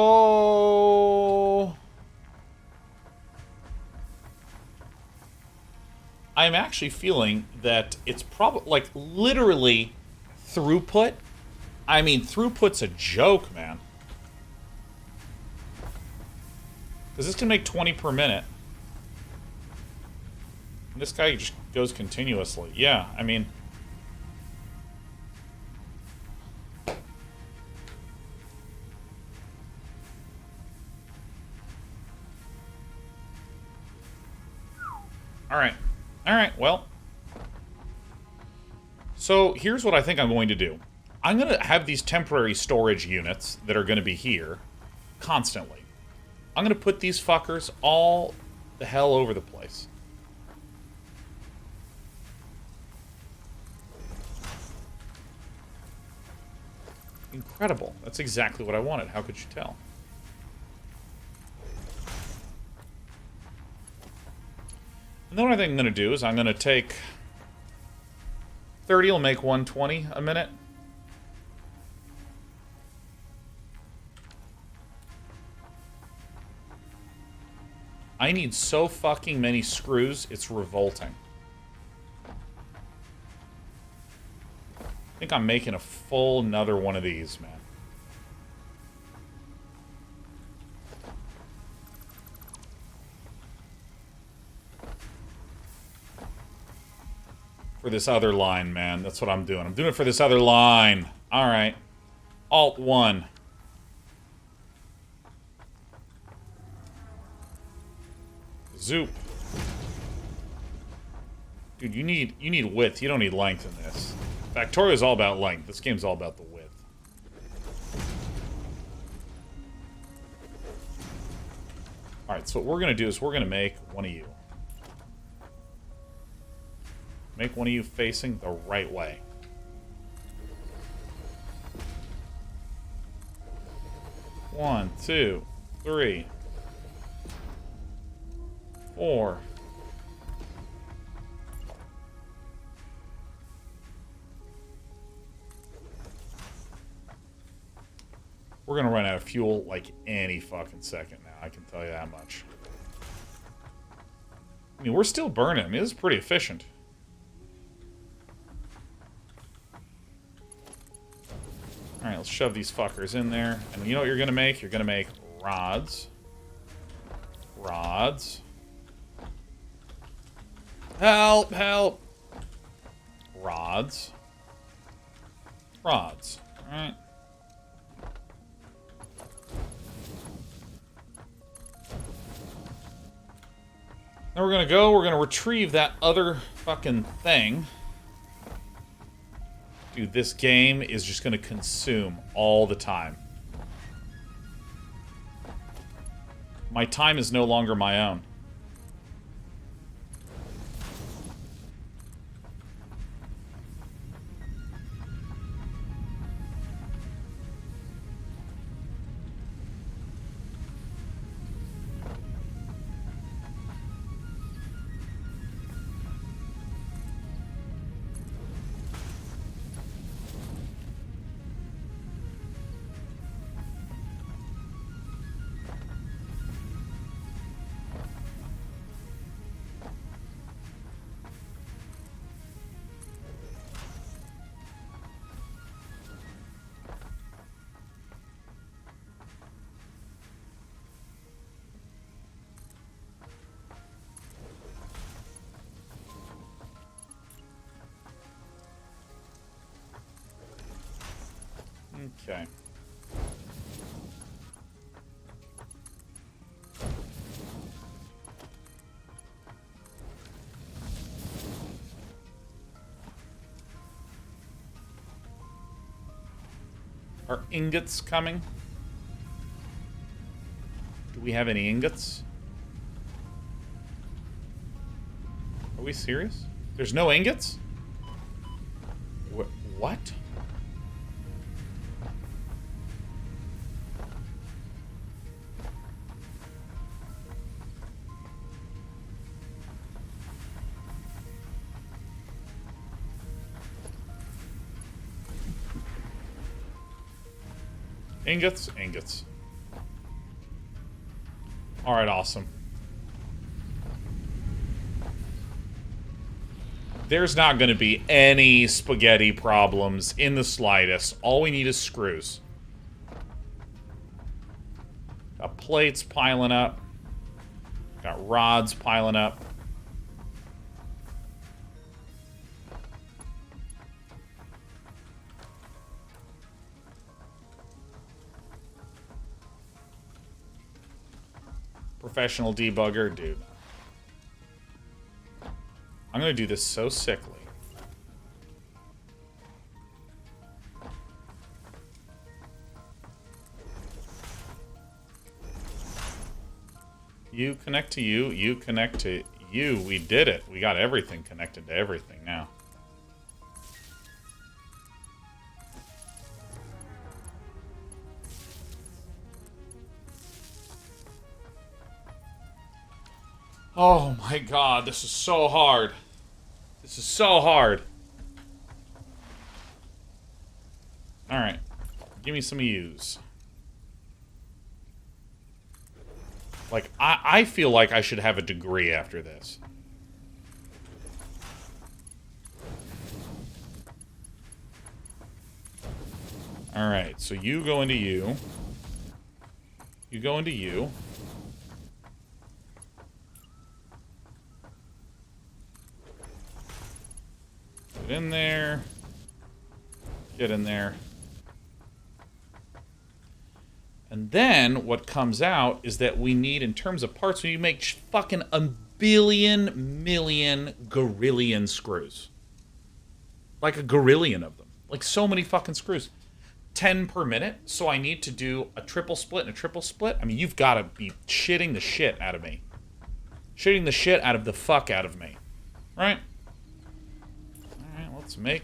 I'm actually feeling that it's probably, like, literally throughput. I mean, throughput's a joke, man. Because this can make 20 per minute. This guy just goes continuously. Yeah, I mean... Alright. Alright, well. So, here's what I think I'm going to do. I'm going to have these temporary storage units that are going to be here constantly. I'm going to put these fuckers all the hell over the place. Incredible. That's exactly what I wanted. How could you tell? And then what I think I'm going to do is I'm going to take 30 will make 120 a minute. I need so fucking many screws, it's revolting. I think I'm making a full another one of these, man. For this other line, man. That's what I'm doing. I'm doing it for this other line. Alright. Alt 1. Zoop. Dude, you need width. You don't need length in this. Factorio's all about length. This game's all about the width. Alright, so what we're gonna do is we're gonna make one of you. Make one of you facing the right way. One, two, three, 4. We're gonna run out of fuel like any fucking second now, I can tell you that much. I mean, we're still burning. I mean, this is pretty efficient. Alright, let's shove these fuckers in there. And you know what you're gonna make? You're gonna make rods. Rods. Help! Help! Rods. Rods. Alright. Now we're gonna retrieve that other fucking thing. Dude, this game is just gonna consume all the time. My time is no longer my own. Okay. Are ingots coming? Do we have any ingots? Are we serious? There's no ingots? What? Ingots? Ingots. Alright, awesome. There's not going to be any spaghetti problems in the slightest. All we need is screws. Got plates piling up. Got rods piling up. Professional debugger, dude. I'm gonna do this so sickly. You connect to you, you connect to you. We did it. We got everything connected to everything now. Oh my god, this is so hard. This is so hard. Alright. Give me some U's. Like, I feel like I should have a degree after this. Alright, so you go into you. You go into you. Get in there. Get in there. And then what comes out is that we need, in terms of parts, we need to make fucking a billion, million, gorillion screws. Like a gorillion of them. Like so many fucking screws. 10 per minute, so I need to do a triple split and a triple split. I mean, you've got to be shitting the shit out of me. Shitting the shit out of the fuck out of me. Right? Alright, let's make...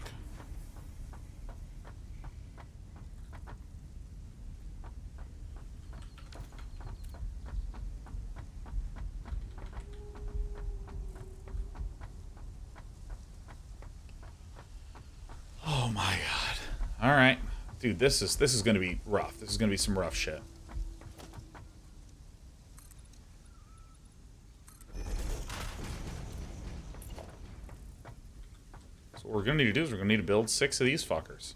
Oh my god. Alright. Dude, this is gonna be rough. This is gonna be some rough shit. So what we're gonna need to do is we're gonna need to build 6 of these fuckers.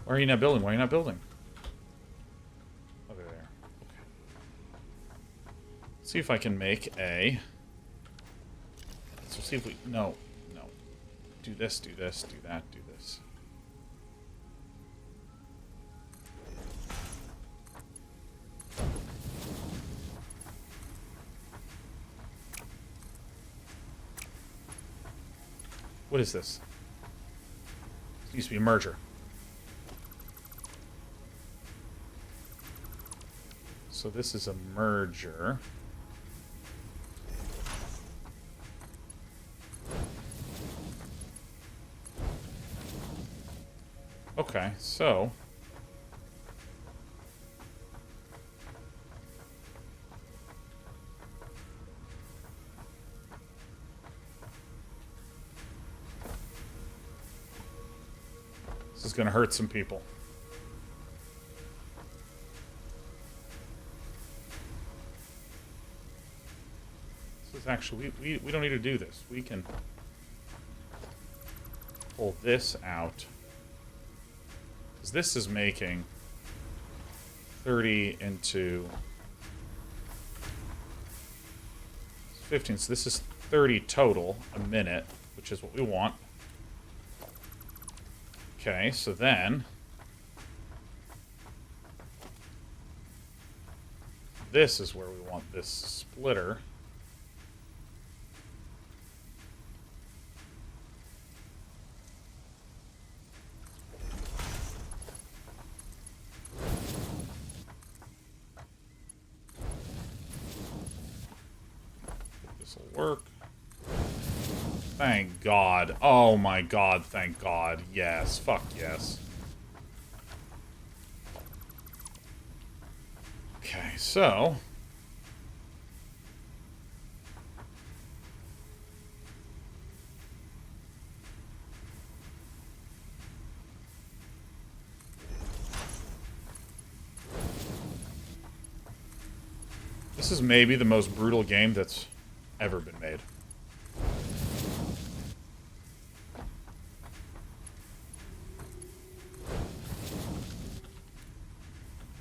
Why are you not building? Why are you not building? Over there. Okay. See if I can make a... So see if we... No. No. Do this, do this, do that, do this. What is this? This used to be a merger. So this is a merger. Okay, so... This is gonna hurt some people. Actually, we don't need to do this. We can pull this out. Because this is making 30 into 15. So this is 30 total a minute, which is what we want. Okay, so then... This is where we want this splitter. Work. Thank God. Oh my God, thank God. Yes, fuck yes. Okay, so... This is maybe the most brutal game that's ever been made.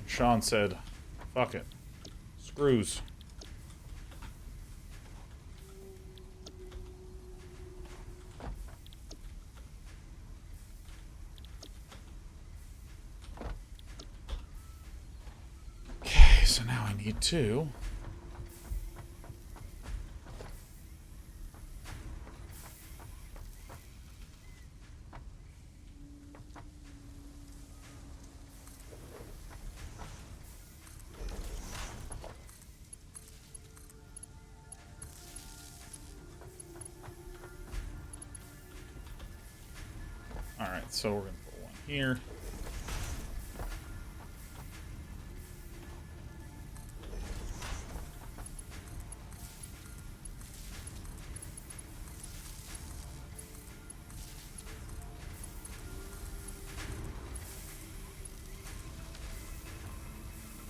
Sean said, fuck it. Screws. Okay, so now I need to... Alright, so we're going to put one here.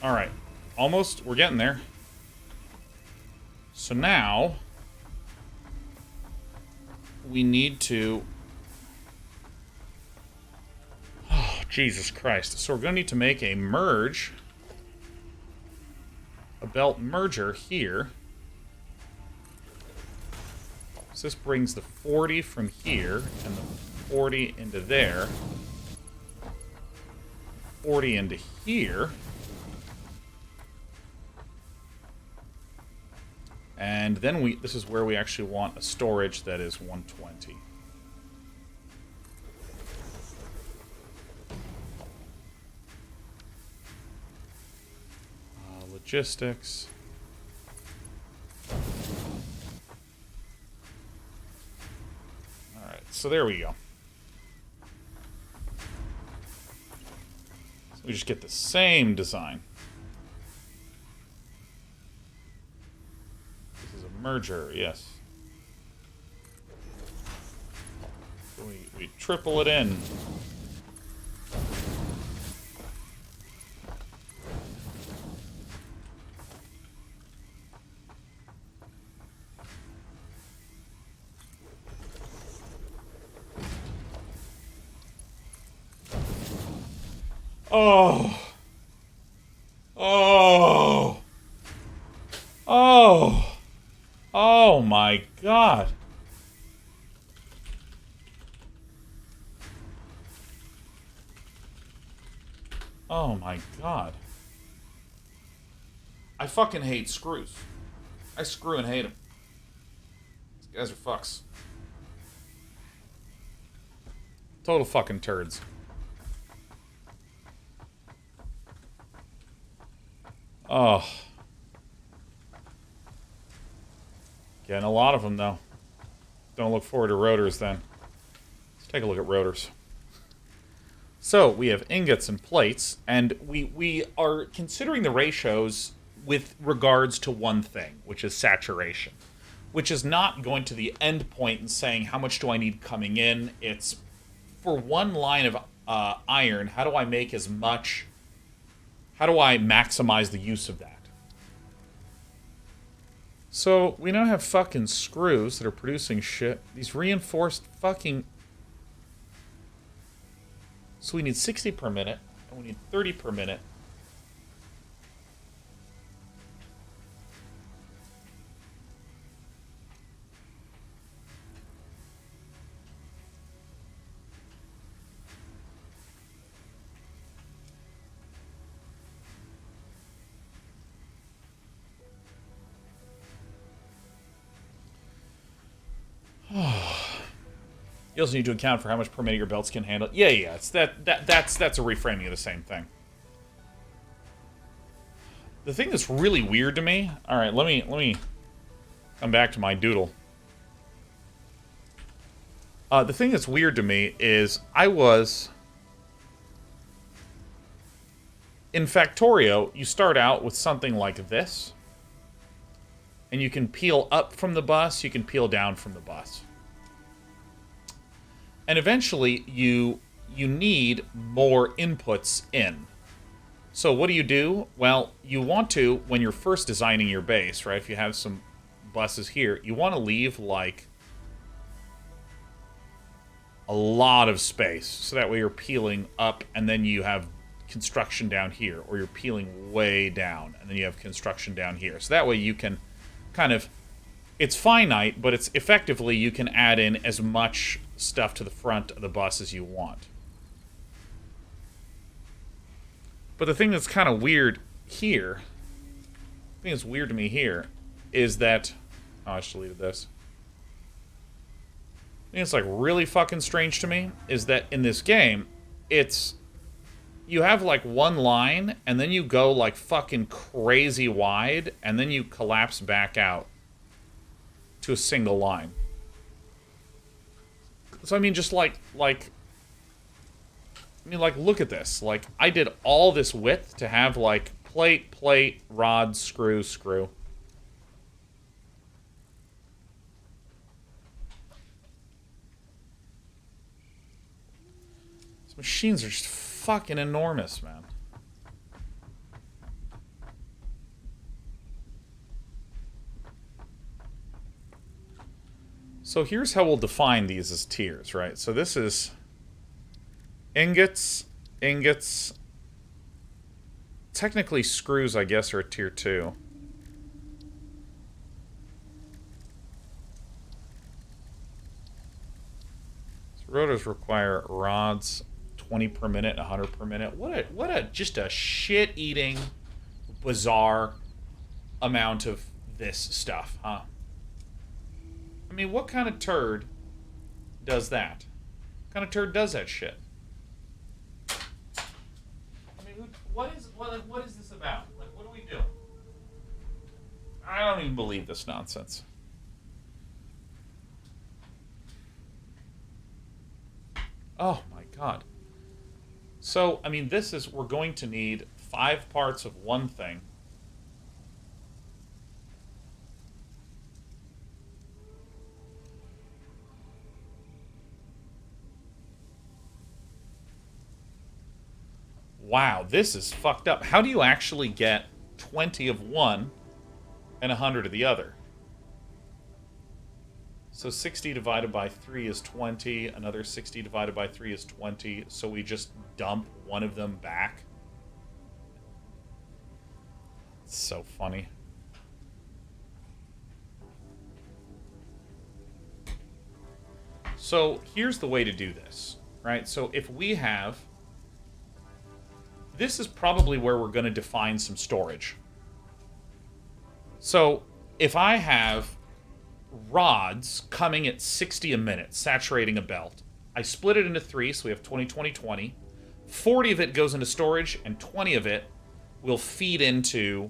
Alright, almost, we're getting there. So now, we need to... Jesus Christ. So we're going to need to make a merge. A belt merger here. So this brings the 40 from here and the 40 into there. 40 into here. And then this is where we actually want a storage that is 120. Logistics. Alright, so there we go. So we just get the same design. This is a merger, yes. So we triple it in. Oh. Oh. Oh. Oh my God. Oh my God. I fucking hate screws. I screw and hate them. These guys are fucks. Total fucking turds. Oh. Getting a lot of them, though. Don't look forward to rotors, then. Let's take a look at rotors. So, we have ingots and plates, and we are considering the ratios with regards to one thing, which is saturation. Which is not going to the end point and saying, how much do I need coming in? It's, for one line of iron, how do I make as much... How do I maximize the use of that? So, we now have fucking screws that are producing shit. These reinforced fucking... So we need 60 per minute, and we need 30 per minute. You also need to account for how much per minute your belts can handle. Yeah, it's that's a reframing of the same thing. The thing that's really weird to me. All right, let me come back to my doodle. The thing that's weird to me is I was in Factorio. You start out with something like this, and you can peel up from the bus. You can peel down from the bus. And eventually, you need more inputs in. So what do? Well, you want to, when you're first designing your base, right? If you have some buses here, you want to leave, like, a lot of space. So that way you're peeling up, and then you have construction down here. Or you're peeling way down, and then you have construction down here. So that way you can kind of... It's finite, but it's effectively you can add in as much stuff to the front of the bus as you want. But the thing that's kind of weird here, the thing that's weird to me here, is that... Oh, I just deleted this. The thing that's, like, really fucking strange to me is that in this game, it's... You have, like, one line, and then you go, like, fucking crazy wide, and then you collapse back out to a single line. So, I mean, just, like, I mean, like, look at this. Like, I did all this width to have, like, plate, plate, rod, screw, screw. These machines are just fucking enormous, man. So here's how we'll define these as tiers, right? So this is... Ingots, ingots. Technically, screws, I guess, are a tier 2. So rotors require rods, 20 per minute, 100 per minute. What a just a shit-eating, bizarre amount of this stuff, huh? I mean, what kind of turd does that? What kind of turd does that shit? What is this about? Like, what are we doing? I don't even believe this nonsense. Oh my god. So, I mean, this is... We're going to need 5 parts of one thing. Wow, this is fucked up. How do you actually get 20 of one and 100 of the other? So 60 divided by 3 is 20. Another 60 divided by 3 is 20. So we just dump one of them back. It's so funny. So here's the way to do this, right? So if we have... This is probably where we're going to define some storage. So if I have rods coming at 60 a minute, saturating a belt, I split it into 3, so we have 20, 20, 20. 40 of it goes into storage, and 20 of it will feed into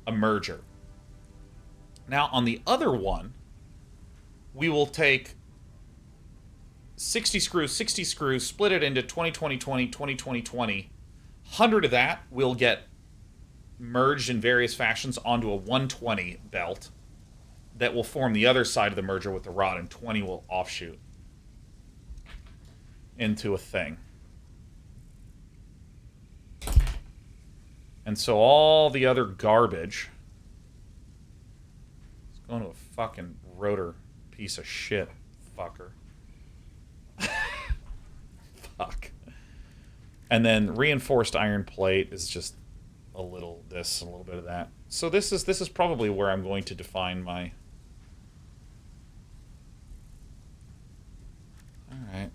a merger. Now, on the other one, we will take 60 screws, split it into 20, 20, 20, 20, 20, 20. 100 of that will get merged in various fashions onto a 120 belt that will form the other side of the merger with the rod, and 20 will offshoot into a thing. And so all the other garbage is going to a fucking rotor piece of shit, fucker. Fuck. And then reinforced iron plate is just a little this, a little bit of that. So this is probably where I'm going to define my... Alright.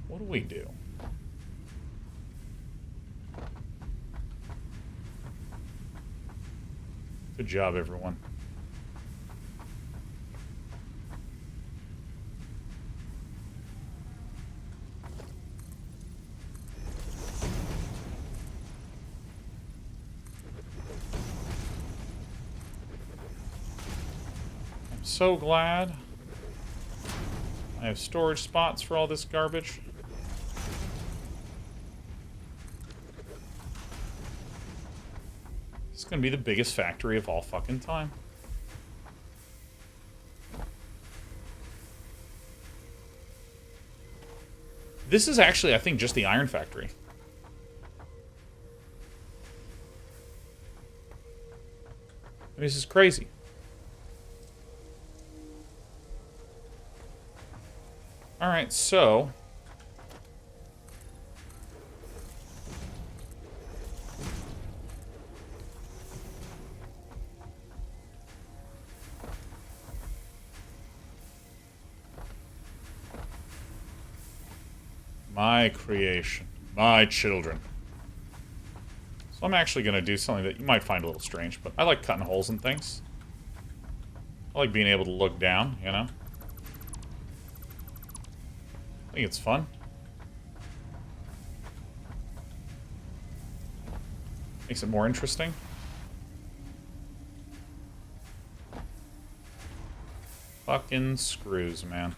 What do we do? Good job, everyone. so glad I have storage spots for all this garbage. It's gonna be the biggest factory of all fucking time. This is actually, I think, just the iron factory. I mean, this is crazy. Alright, so... my creation. My children. So I'm actually going to do something that you might find a little strange, but I like cutting holes in things. I like being able to look down, you know? I think it's fun. Makes it more interesting. Fucking screws, man.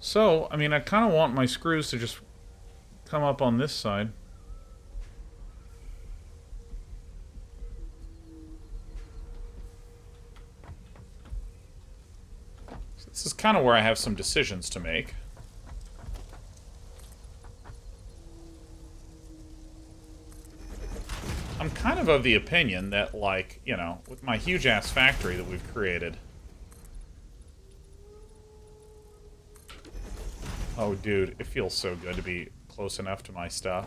So, I mean, I kind of want my screws to just come up on this side. So this is kind of where I have some decisions to make. I'm kind of the opinion that, like, you know, with my huge-ass factory that we've created... Oh, dude, it feels so good to be close enough to my stuff.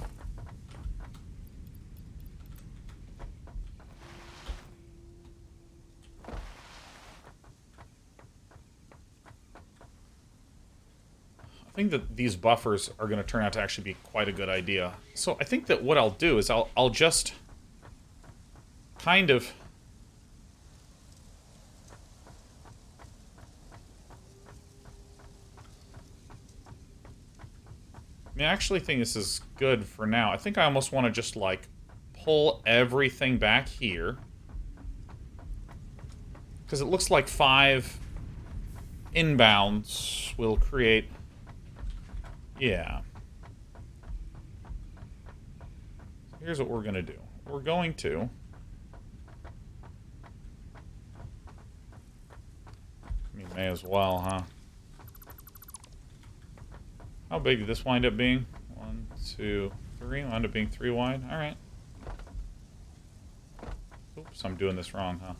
I think that these buffers are going to turn out to actually be quite a good idea. So I think that what I'll do is I'll just kind of... I mean, I actually think this is good for now. I think I almost want to just, like, pull everything back here. Because it looks like 5 inbounds will create... Yeah. Here's what we're going to do. We're going to... I mean, may as well, huh? How big did this wind up being? 1, 2, 3. Wound up being 3 wide. Alright. Oops, I'm doing this wrong, huh?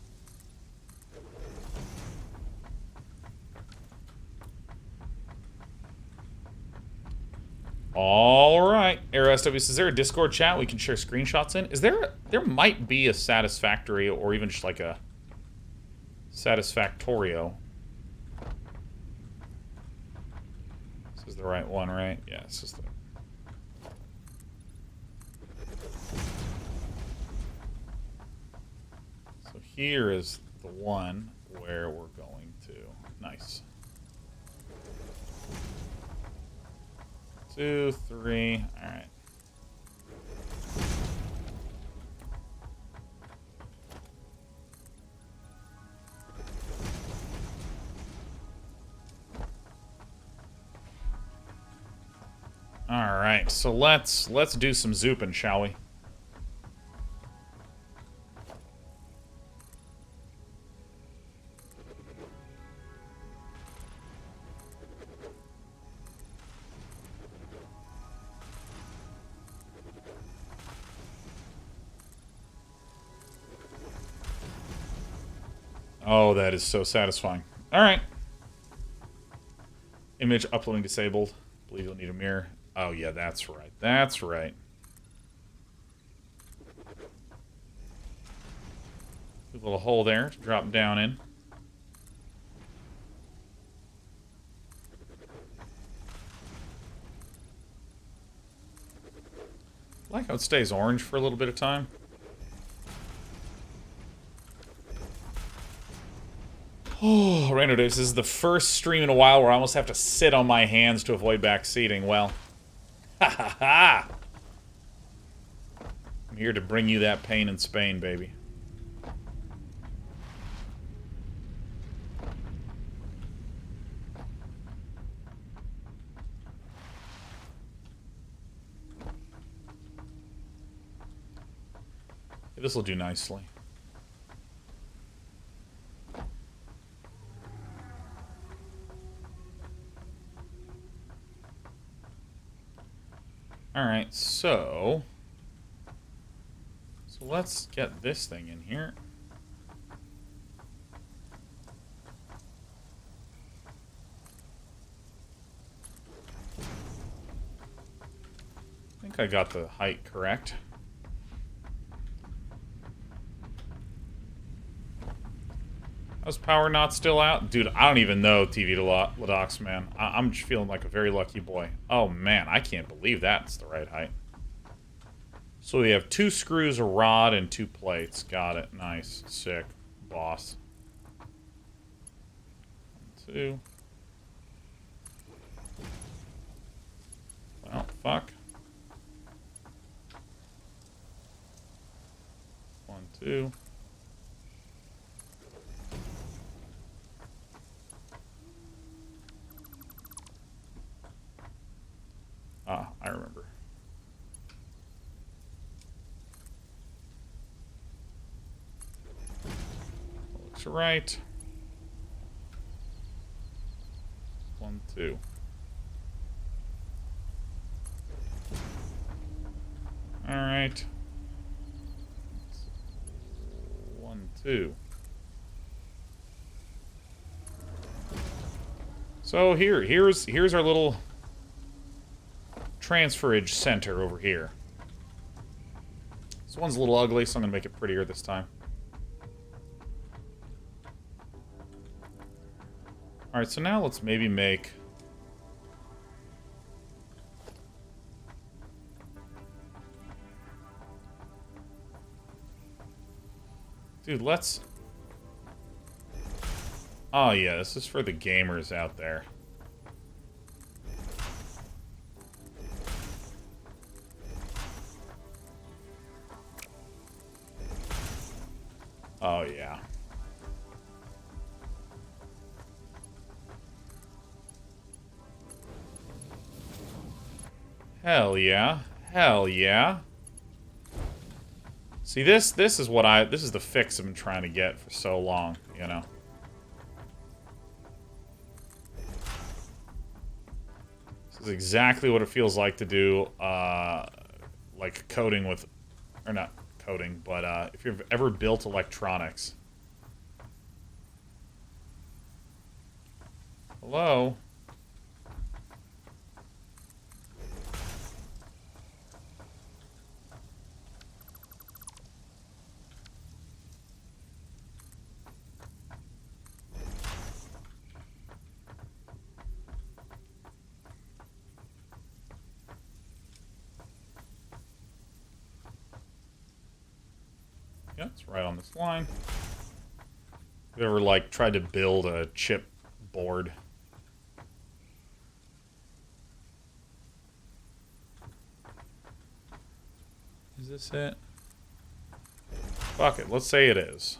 Alright. AeroSW says, is there a Discord chat we can share screenshots in? Is there... There might be a Satisfactory or even just like a Satisfactorio. This is the right one, right? Yeah, this is the... So here is the one where we're going to... Nice. 2, 3, alright. Alright, so let's do some zooping, shall we? Oh, that is so satisfying. Alright. Image uploading disabled. Believe you'll need a mirror. Oh, yeah, that's right. That's right. A little hole there to drop down in. I like how it stays orange for a little bit of time. Oh, Rando Days, this is the first stream in a while where I almost have to sit on my hands to avoid back seating. Well, ha ha ha! I'm here to bring you that pain in Spain, baby. This will do nicely. Alright, so let's get this thing in here. I think I got the height correct. How's power not still out? Dude, I don't even know, TV Ladox, man. I'm just feeling like a very lucky boy. Oh, man, I can't believe that's the right height. So we have 2 screws, a rod, and 2 plates. Got it. Nice. Sick. Boss. 1, 2. Well, fuck. 1, 2. Ah, I remember. Looks right. 1, 2. All right. 1, 2. So here's our little transferage center over here. This one's a little ugly, so I'm gonna make it prettier this time. Alright, so now let's maybe make... Dude, let's... Oh yeah, this is for the gamers out there. Oh, yeah. Hell yeah. Hell yeah. See, this is what this is the fix I've been trying to get for so long, you know. This is exactly what it feels like to do, like coding with, or not coding, but if you've ever built electronics. Hello? Yeah, it's right on this line. Have you ever, like, tried to build a chip board? Is this it? Fuck it, let's say it is.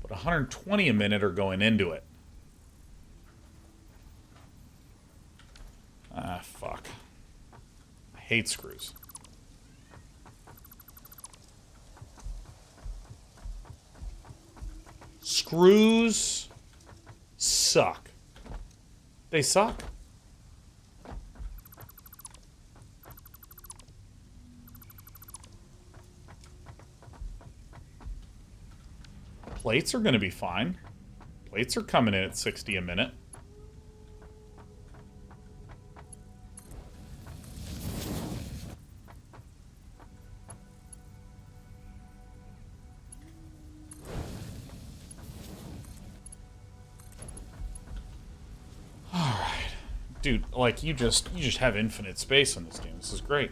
But 120 a minute are going into it. Ah, fuck. I hate screws. Screws suck. They suck. Plates are going to be fine. Plates are coming in at 60 a minute. Alright. Dude, like, you just have infinite space in this game. This is great.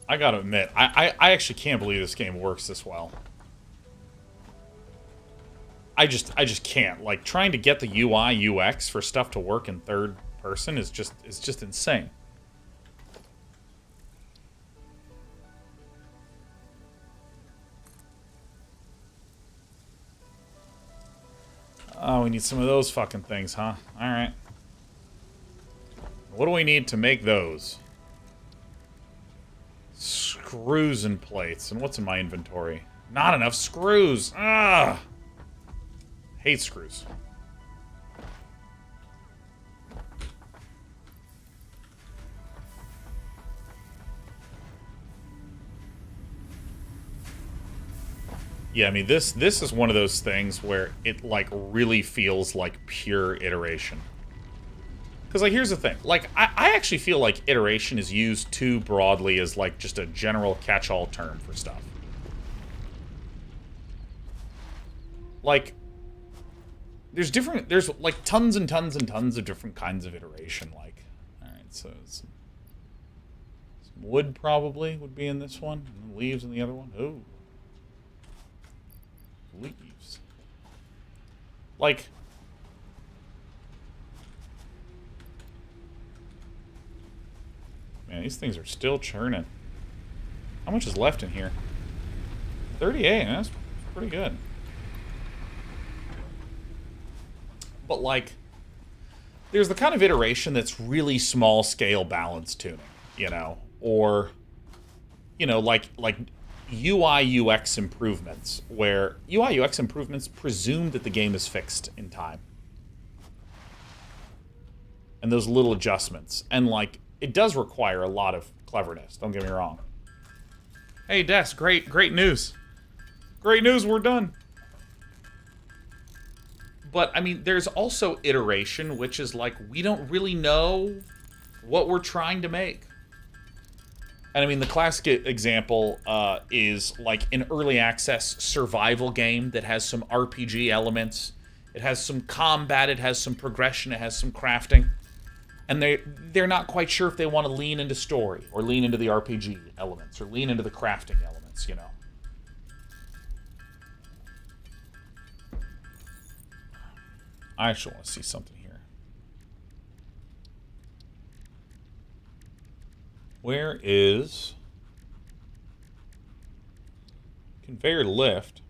I gotta admit, I actually can't believe this game works this well. I just can't. Like, trying to get the UI, UX for stuff to work in third person is just insane. Oh, we need some of those fucking things, huh? Alright. What do we need to make those? Screws and plates. And what's in my inventory? Not enough screws! Ah! Hate screws. Yeah, I mean, this is one of those things where it, like, really feels like pure iteration. Because, like, here's the thing. Like, I actually feel like iteration is used too broadly as, like, just a general catch-all term for stuff. Like, there's, like, tons and tons and tons of different kinds of iteration. Like, alright, so some wood probably would be in this one, and leaves in the other one. Ooh. Leaves. Like, man, these things are still churning. How much is left in here? 38, that's pretty good. But, like, there's the kind of iteration that's really small scale balance tuning, you know? Or, you know, like UI UX improvements, where UI UX improvements presume that the game is fixed in time. And those little adjustments. And, like, it does require a lot of cleverness, don't get me wrong. Hey, Des, great news. Great news, we're done. But, I mean, there's also iteration, which is like, we don't really know what we're trying to make. And I mean, the classic example is like an early access survival game that has some RPG elements. It has some combat, it has some progression, it has some crafting. And they're not quite sure if they want to lean into story, or lean into the RPG elements, or lean into the crafting elements, you know. I actually want to see something here. Where is conveyor lift?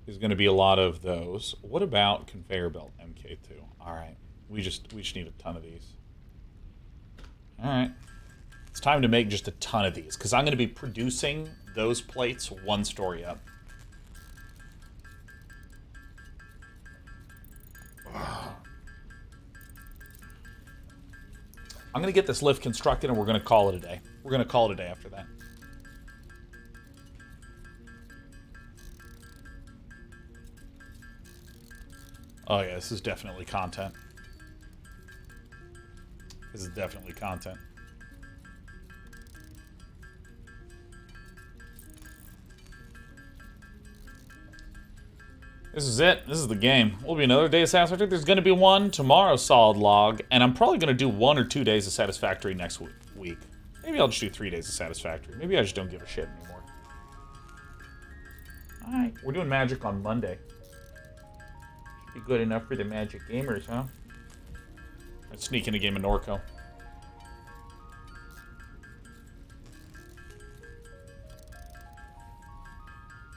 Is going to be a lot of those. What about conveyor belt MK2? All right, we just need a ton of these. All right, it's time to make just a ton of these because I'm going to be producing those plates one story up. I'm going to get this lift constructed, and we're going to call it a day. We're going to call it a day after that. Oh, yeah, this is definitely content. This is definitely content. This is it. This is the game. Will be another day of Satisfactory. There's going to be one tomorrow, Solid Log, and I'm probably going to do 1 or 2 days of Satisfactory next week. Maybe I'll just do 3 days of Satisfactory. Maybe I just don't give a shit anymore. Alright, we're doing Magic on Monday. Should be good enough for the Magic gamers, huh? Let's sneak in a game of Norco.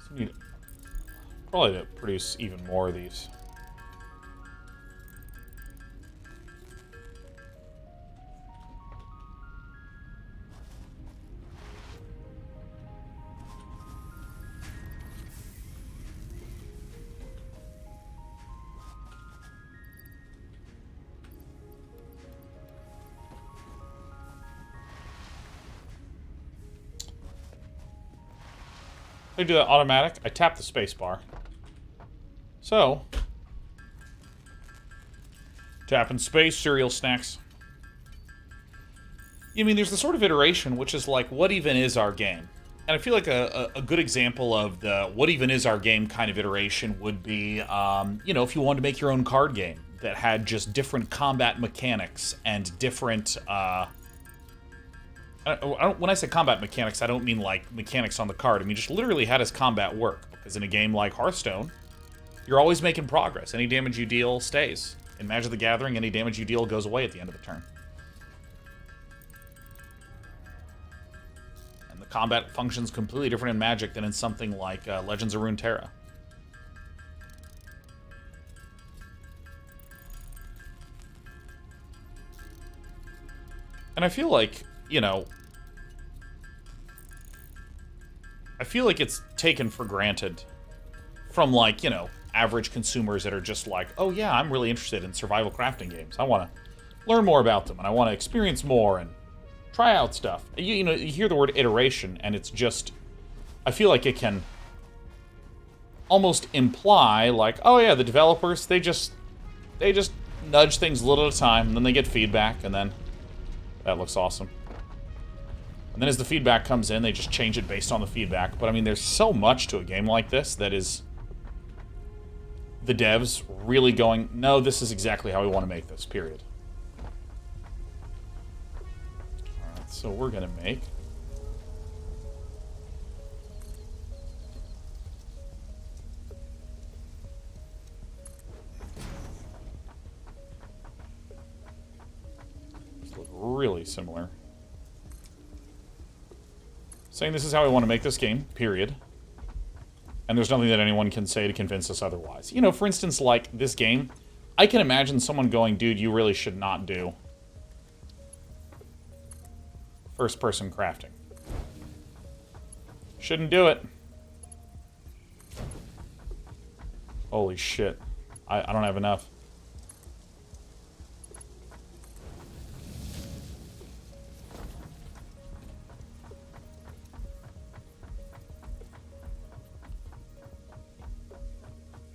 So need probably to produce even more of these. I do that automatic. I tap the space bar. So, tap in space, cereal snacks. I mean, there's the sort of iteration which is like, what even is our game? And I feel like a good example of the what even is our game kind of iteration would be, you know, if you wanted to make your own card game that had just different combat mechanics and different, when I say combat mechanics, I don't mean like mechanics on the card. I mean just literally how does combat work? Because in a game like Hearthstone, you're always making progress. Any damage you deal stays. In Magic the Gathering, any damage you deal goes away at the end of the turn. And the combat functions completely different in Magic than in something like Legends of Runeterra. And I feel like, you know, I feel like it's taken for granted from, like, you know, average consumers that are just like, oh yeah, I'm really interested in survival crafting games. I want to learn more about them, and I want to experience more and try out stuff. You know, you hear the word iteration, and it's just, I feel like it can almost imply, like, oh yeah, the developers, they just nudge things a little at a time, and then they get feedback, and then that looks awesome. And then as the feedback comes in, they just change it based on the feedback. But I mean, there's so much to a game like this that is the devs really going, no, this is exactly how we want to make this, period. Alright, so we're going to make... These look really similar. Saying this is how we want to make this game, period. And there's nothing that anyone can say to convince us otherwise. You know, for instance, like this game, I can imagine someone going, dude, you really should not do first-person crafting. Shouldn't do it. Holy shit. I don't have enough.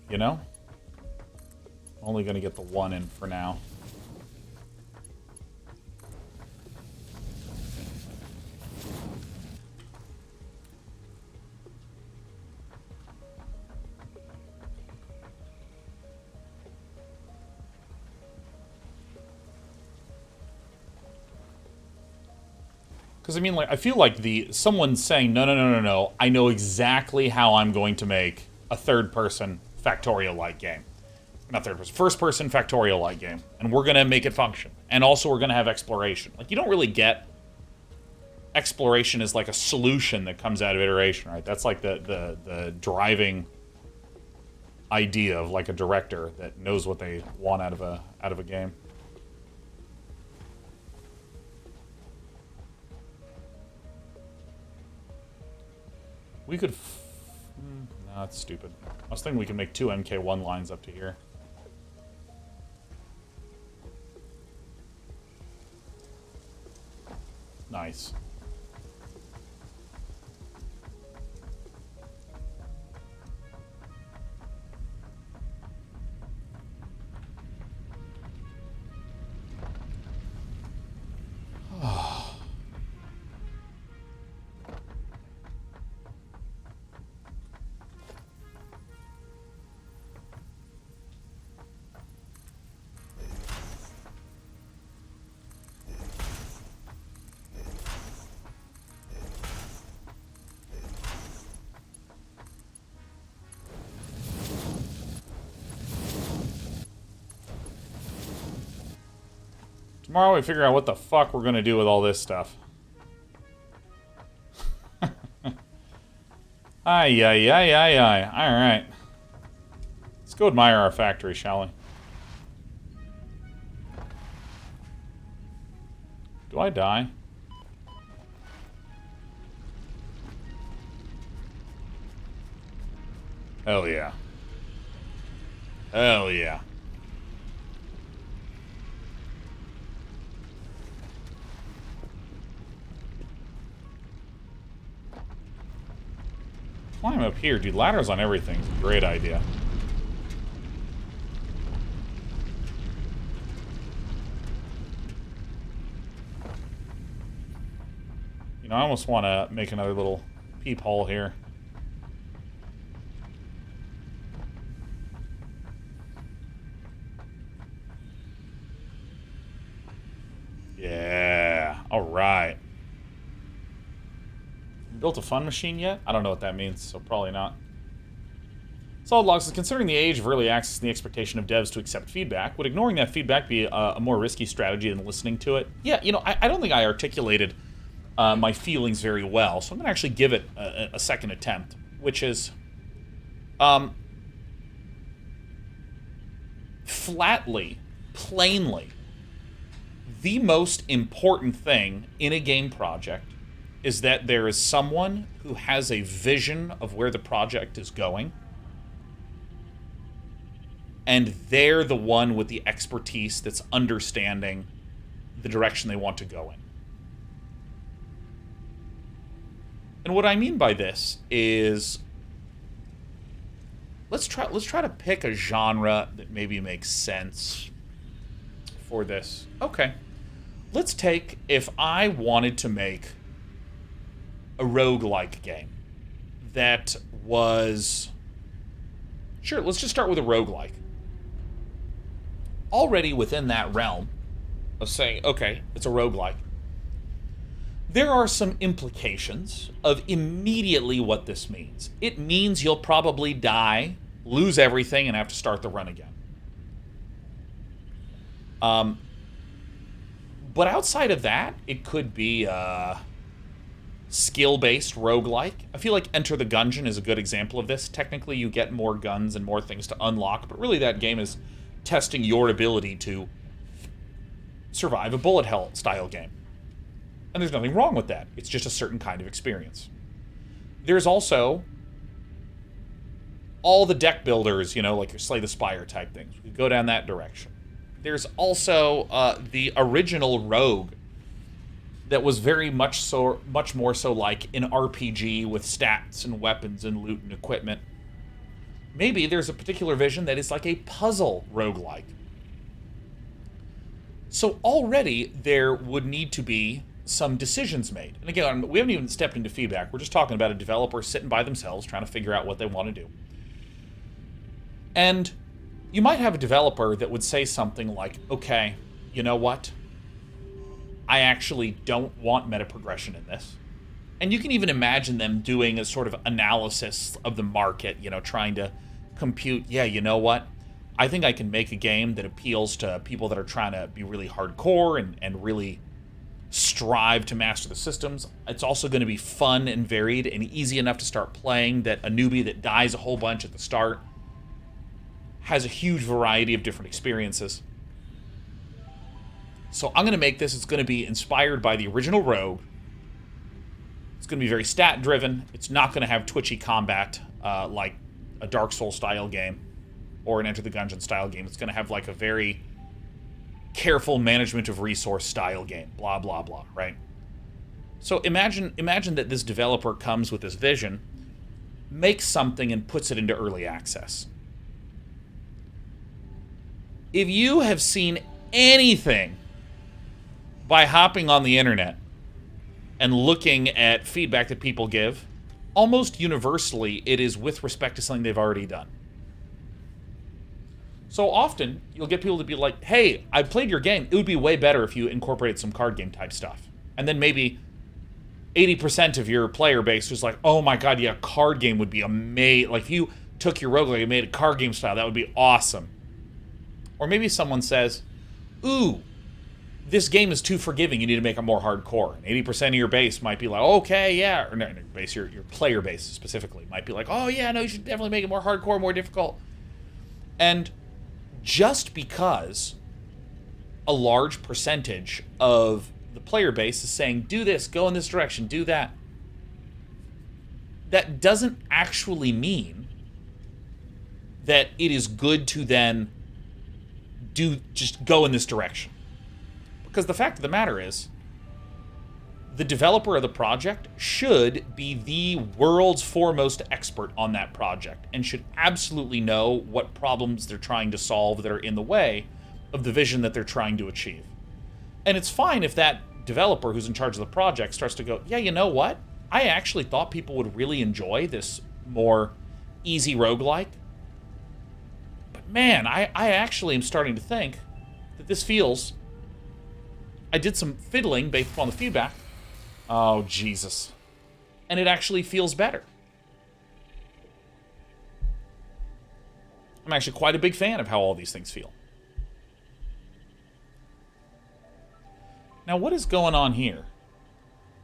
You know? Only gonna get the one in for now. Because, I mean, like, I feel like someone's saying, no, I know exactly how I'm going to make a third-person Factorial-like game. Not third-person, first-person Factorial-like game. And we're going to make it function. And also we're going to have exploration. Like, you don't really get exploration as, like, a solution that comes out of iteration, right? That's, like, the driving idea of, like, a director that knows what they want out of a game. We could... No, that's stupid. I was thinking we could make 2 MK1 lines up to here. Nice. Tomorrow we figure out what the fuck we're gonna do with all this stuff. Ay. Alright. Let's go admire our factory, shall we? Do I die? Hell yeah. Hell yeah. Climb up here. Dude, ladders on everything is a great idea. You know, I almost want to make another little peephole here. Yeah. All right. Built a fun machine yet? I don't know what that means, so probably not. Solid Logs is considering the age of early access and the expectation of devs to accept feedback. Would ignoring that feedback be a more risky strategy than listening to it? Yeah, you know, I don't think I articulated my feelings very well, so I'm going to actually give it a second attempt, which is flatly, plainly, the most important thing in a game project is that there is someone who has a vision of where the project is going, and they're the one with the expertise that's understanding the direction they want to go in. And what I mean by this is, let's try to pick a genre that maybe makes sense for this. Okay. Let's take, if I wanted to make a roguelike game that was... Sure, let's just start with a roguelike. Already within that realm of saying, okay, it's a roguelike, there are some implications of immediately what this means. It means you'll probably die, lose everything, and have to start the run again. But outside of that, it could be skill-based roguelike. I feel like Enter the Gungeon is a good example of this. Technically, you get more guns and more things to unlock, but really that game is testing your ability to survive a bullet hell style game. And there's nothing wrong with that. It's just a certain kind of experience. There's also all the deck builders, you know, like your Slay the Spire type things. We could go down that direction. There's also the original Rogue that was very much more so like an RPG with stats and weapons and loot and equipment. Maybe there's a particular vision that is like a puzzle roguelike. So already there would need to be some decisions made. And again, we haven't even stepped into feedback. We're just talking about a developer sitting by themselves trying to figure out what they want to do. And you might have a developer that would say something like, okay, you know what? I actually don't want meta progression in this. And you can even imagine them doing a sort of analysis of the market, you know, trying to compute, yeah, you know what? I think I can make a game that appeals to people that are trying to be really hardcore and really strive to master the systems. It's also going to be fun and varied and easy enough to start playing that a newbie that dies a whole bunch at the start has a huge variety of different experiences. So I'm going to make this, it's going to be inspired by the original Rogue. It's going to be very stat-driven. It's not going to have twitchy combat like a Dark Souls style game or an Enter the Gungeon style game. It's going to have like a very careful management of resource style game. Blah, blah, blah, right? So imagine that this developer comes with this vision, makes something and puts it into early access. If you have seen anything by hopping on the internet and looking at feedback that people give, almost universally it is with respect to something they've already done. So often you'll get people to be like, hey, I played your game. It would be way better if you incorporated some card game type stuff. And then maybe 80% of your player base was like, oh my god, yeah, card game would be amazing. Like if you took your roguelike and made a card game style, that would be awesome. Or maybe someone says, ooh, this game is too forgiving, you need to make it more hardcore. And 80% of your base might be like, okay, yeah. Or no, your player base specifically might be like, oh yeah, no, you should definitely make it more hardcore, more difficult. And just because a large percentage of the player base is saying, do this, go in this direction, do that, that doesn't actually mean that it is good to then just go in this direction. Because the fact of the matter is, the developer of the project should be the world's foremost expert on that project and should absolutely know what problems they're trying to solve that are in the way of the vision that they're trying to achieve. And it's fine if that developer who's in charge of the project starts to go, yeah, you know what? I actually thought people would really enjoy this more easy roguelike. But man, I actually am starting to think that this feels... I did some fiddling based upon the feedback. Oh, Jesus. And it actually feels better. I'm actually quite a big fan of how all these things feel. Now, what is going on here?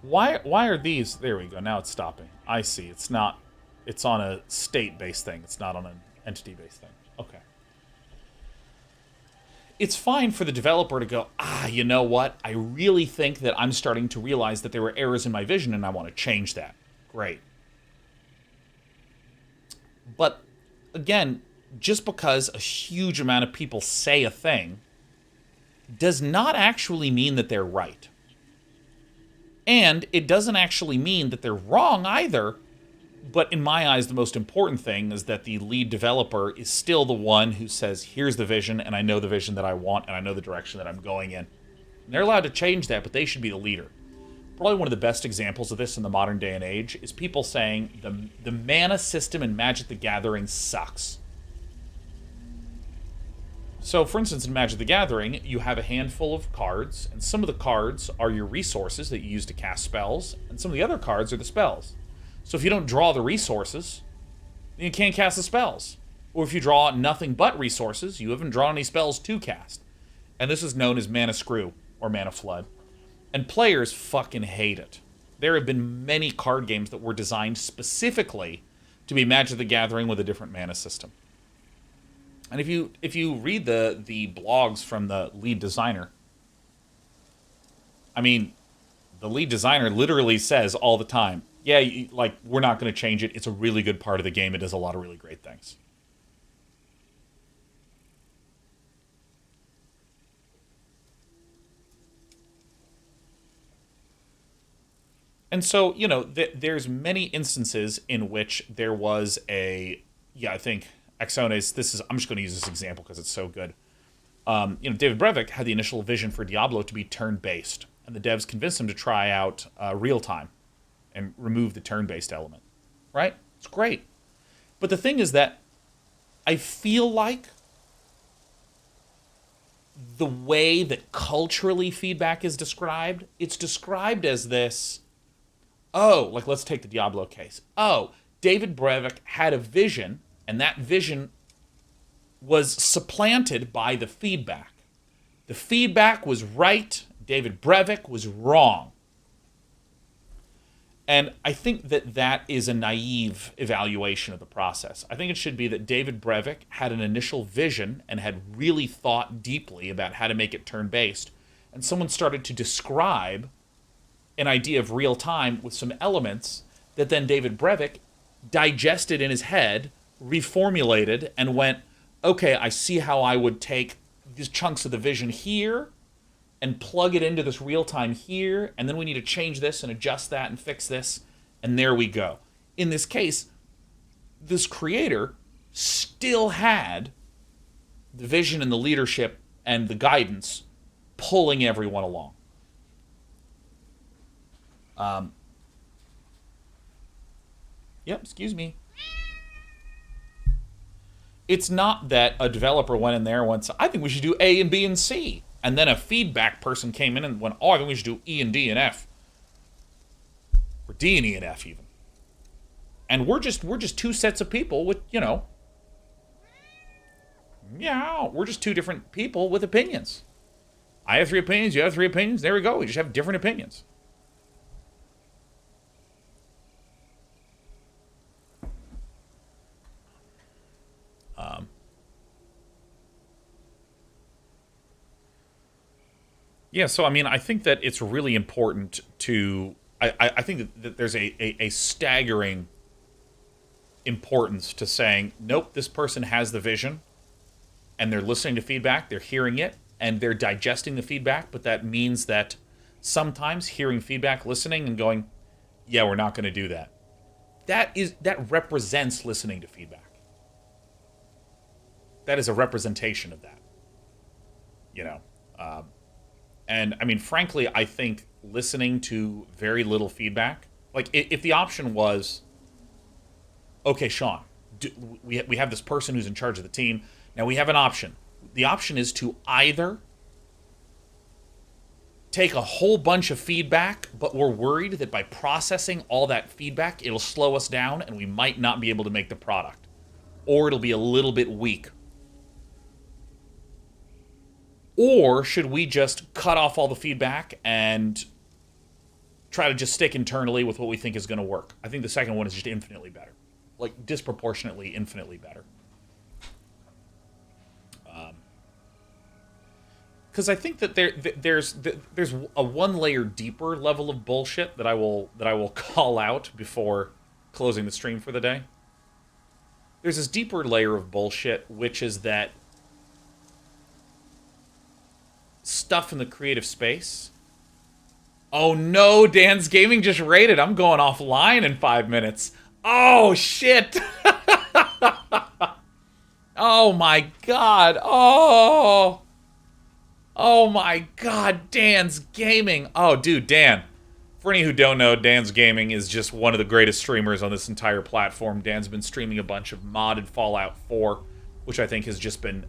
Why are these... There we go. Now it's stopping. I see. It's not... It's on a state-based thing. It's not on an entity-based thing. Okay. It's fine for the developer to go, you know what? I really think that I'm starting to realize that there were errors in my vision and I want to change that. Great. But, again, just because a huge amount of people say a thing does not actually mean that they're right. And it doesn't actually mean that they're wrong either. But in my eyes, the most important thing is that the lead developer is still the one who says, here's the vision, and I know the vision that I want, and I know the direction that I'm going in. And they're allowed to change that, but they should be the leader. Probably one of the best examples of this in the modern day and age is people saying the mana system in Magic the Gathering sucks. So, for instance, in Magic the Gathering, you have a handful of cards, and some of the cards are your resources that you use to cast spells, and some of the other cards are the spells. So if you don't draw the resources, then you can't cast the spells. Or if you draw nothing but resources, you haven't drawn any spells to cast. And this is known as mana screw, or mana flood. And players fucking hate it. There have been many card games that were designed specifically to be Magic the Gathering with a different mana system. And if you read the blogs from the lead designer, I mean, the lead designer literally says all the time, yeah, like, we're not going to change it. It's a really good part of the game. It does a lot of really great things. And so, you know, there's many instances in which there was a... Yeah, I think Axones, I'm just going to use this example because it's so good. David Brevik had the initial vision for Diablo to be turn-based. And the devs convinced him to try out real-time and remove the turn-based element. Right? It's great. But the thing is that I feel like the way that culturally feedback is described, it's described as this, like let's take the Diablo case. David Brevik had a vision, and that vision was supplanted by the feedback. The feedback was right, David Brevik was wrong. And I think that is a naive evaluation of the process. I think it should be that David Brevik had an initial vision and had really thought deeply about how to make it turn-based. And someone started to describe an idea of real time with some elements that then David Brevik digested in his head, reformulated, and went, okay, I see how I would take these chunks of the vision here and plug it into this real time here, and then we need to change this and adjust that and fix this, and there we go. In this case, this creator still had the vision and the leadership and the guidance pulling everyone along. Excuse me. It's not that a developer went in there and went, I think we should do A and B and C. And then a feedback person came in and went, I think we should do E and D and F. Or D and E and F even. And we're just two sets of people with, we're just two different people with opinions. I have 3 opinions, you have 3 opinions, there we go. We just have different opinions. So I mean, I think that it's really important to... I think that there's a staggering importance to saying, nope, this person has the vision, and they're listening to feedback, they're hearing it, and they're digesting the feedback, but that means that sometimes hearing feedback, listening, and going, yeah, we're not going to do that. That represents listening to feedback. That is a representation of that. You know? And, I mean, frankly, I think listening to very little feedback, like, if the option was, okay, Sean, we have this person who's in charge of the team. Now we have an option. The option is to either take a whole bunch of feedback, but we're worried that by processing all that feedback, it'll slow us down and we might not be able to make the product. Or it'll be a little bit weak. Or should we just cut off all the feedback and try to just stick internally with what we think is going to work? I think the second one is just infinitely better. Like, disproportionately, infinitely better. Because I think that there's a one layer deeper level of bullshit that I will call out before closing the stream for the day. There's this deeper layer of bullshit, which is that stuff in the creative space. Oh no, Dan's Gaming just raided. I'm going offline in 5 minutes. Oh shit. Oh my god. Oh my god, Dan's Gaming. Oh, dude, Dan. For any who don't know, Dan's Gaming is just one of the greatest streamers on this entire platform. Dan's been streaming a bunch of modded Fallout 4, which I think has just been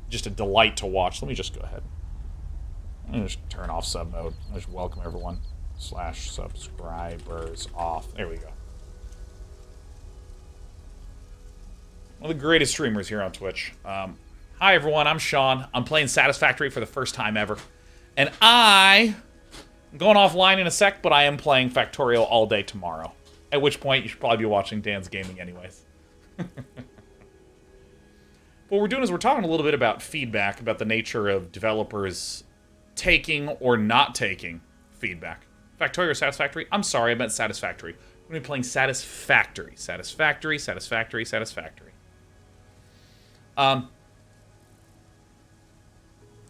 just a delight to watch. Let me just go ahead. Let me just turn off sub mode. I just welcome everyone. /subscribers off. There we go. One of the greatest streamers here on Twitch. Hi everyone, I'm Sean. I'm playing Satisfactory for the first time ever. And I'm going offline in a sec, but I am playing Factorio all day tomorrow. At which point, you should probably be watching Dan's Gaming anyways. What we're doing is we're talking a little bit about feedback, about the nature of developers taking or not taking feedback. Factorio or Satisfactory? I'm sorry, I meant Satisfactory. We're going to be playing Satisfactory. Satisfactory, Satisfactory, Satisfactory.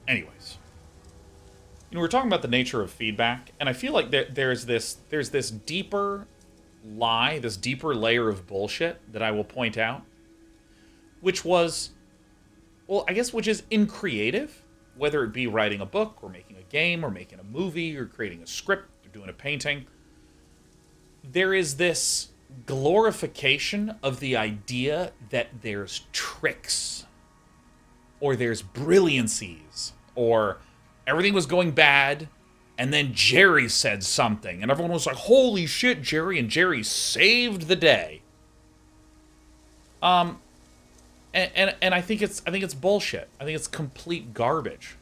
Anyways, you know, we're talking about the nature of feedback, and I feel like there's this deeper lie, this deeper layer of bullshit that I will point out, which was, well, I guess which is in creative, whether it be writing a book, or making a game, or making a movie, or creating a script, or doing a painting. There is this glorification of the idea that there's tricks, or there's brilliancies, or everything was going bad, and then Jerry said something, and everyone was like, holy shit, Jerry, and Jerry saved the day. And I think it's bullshit. I think it's complete garbage.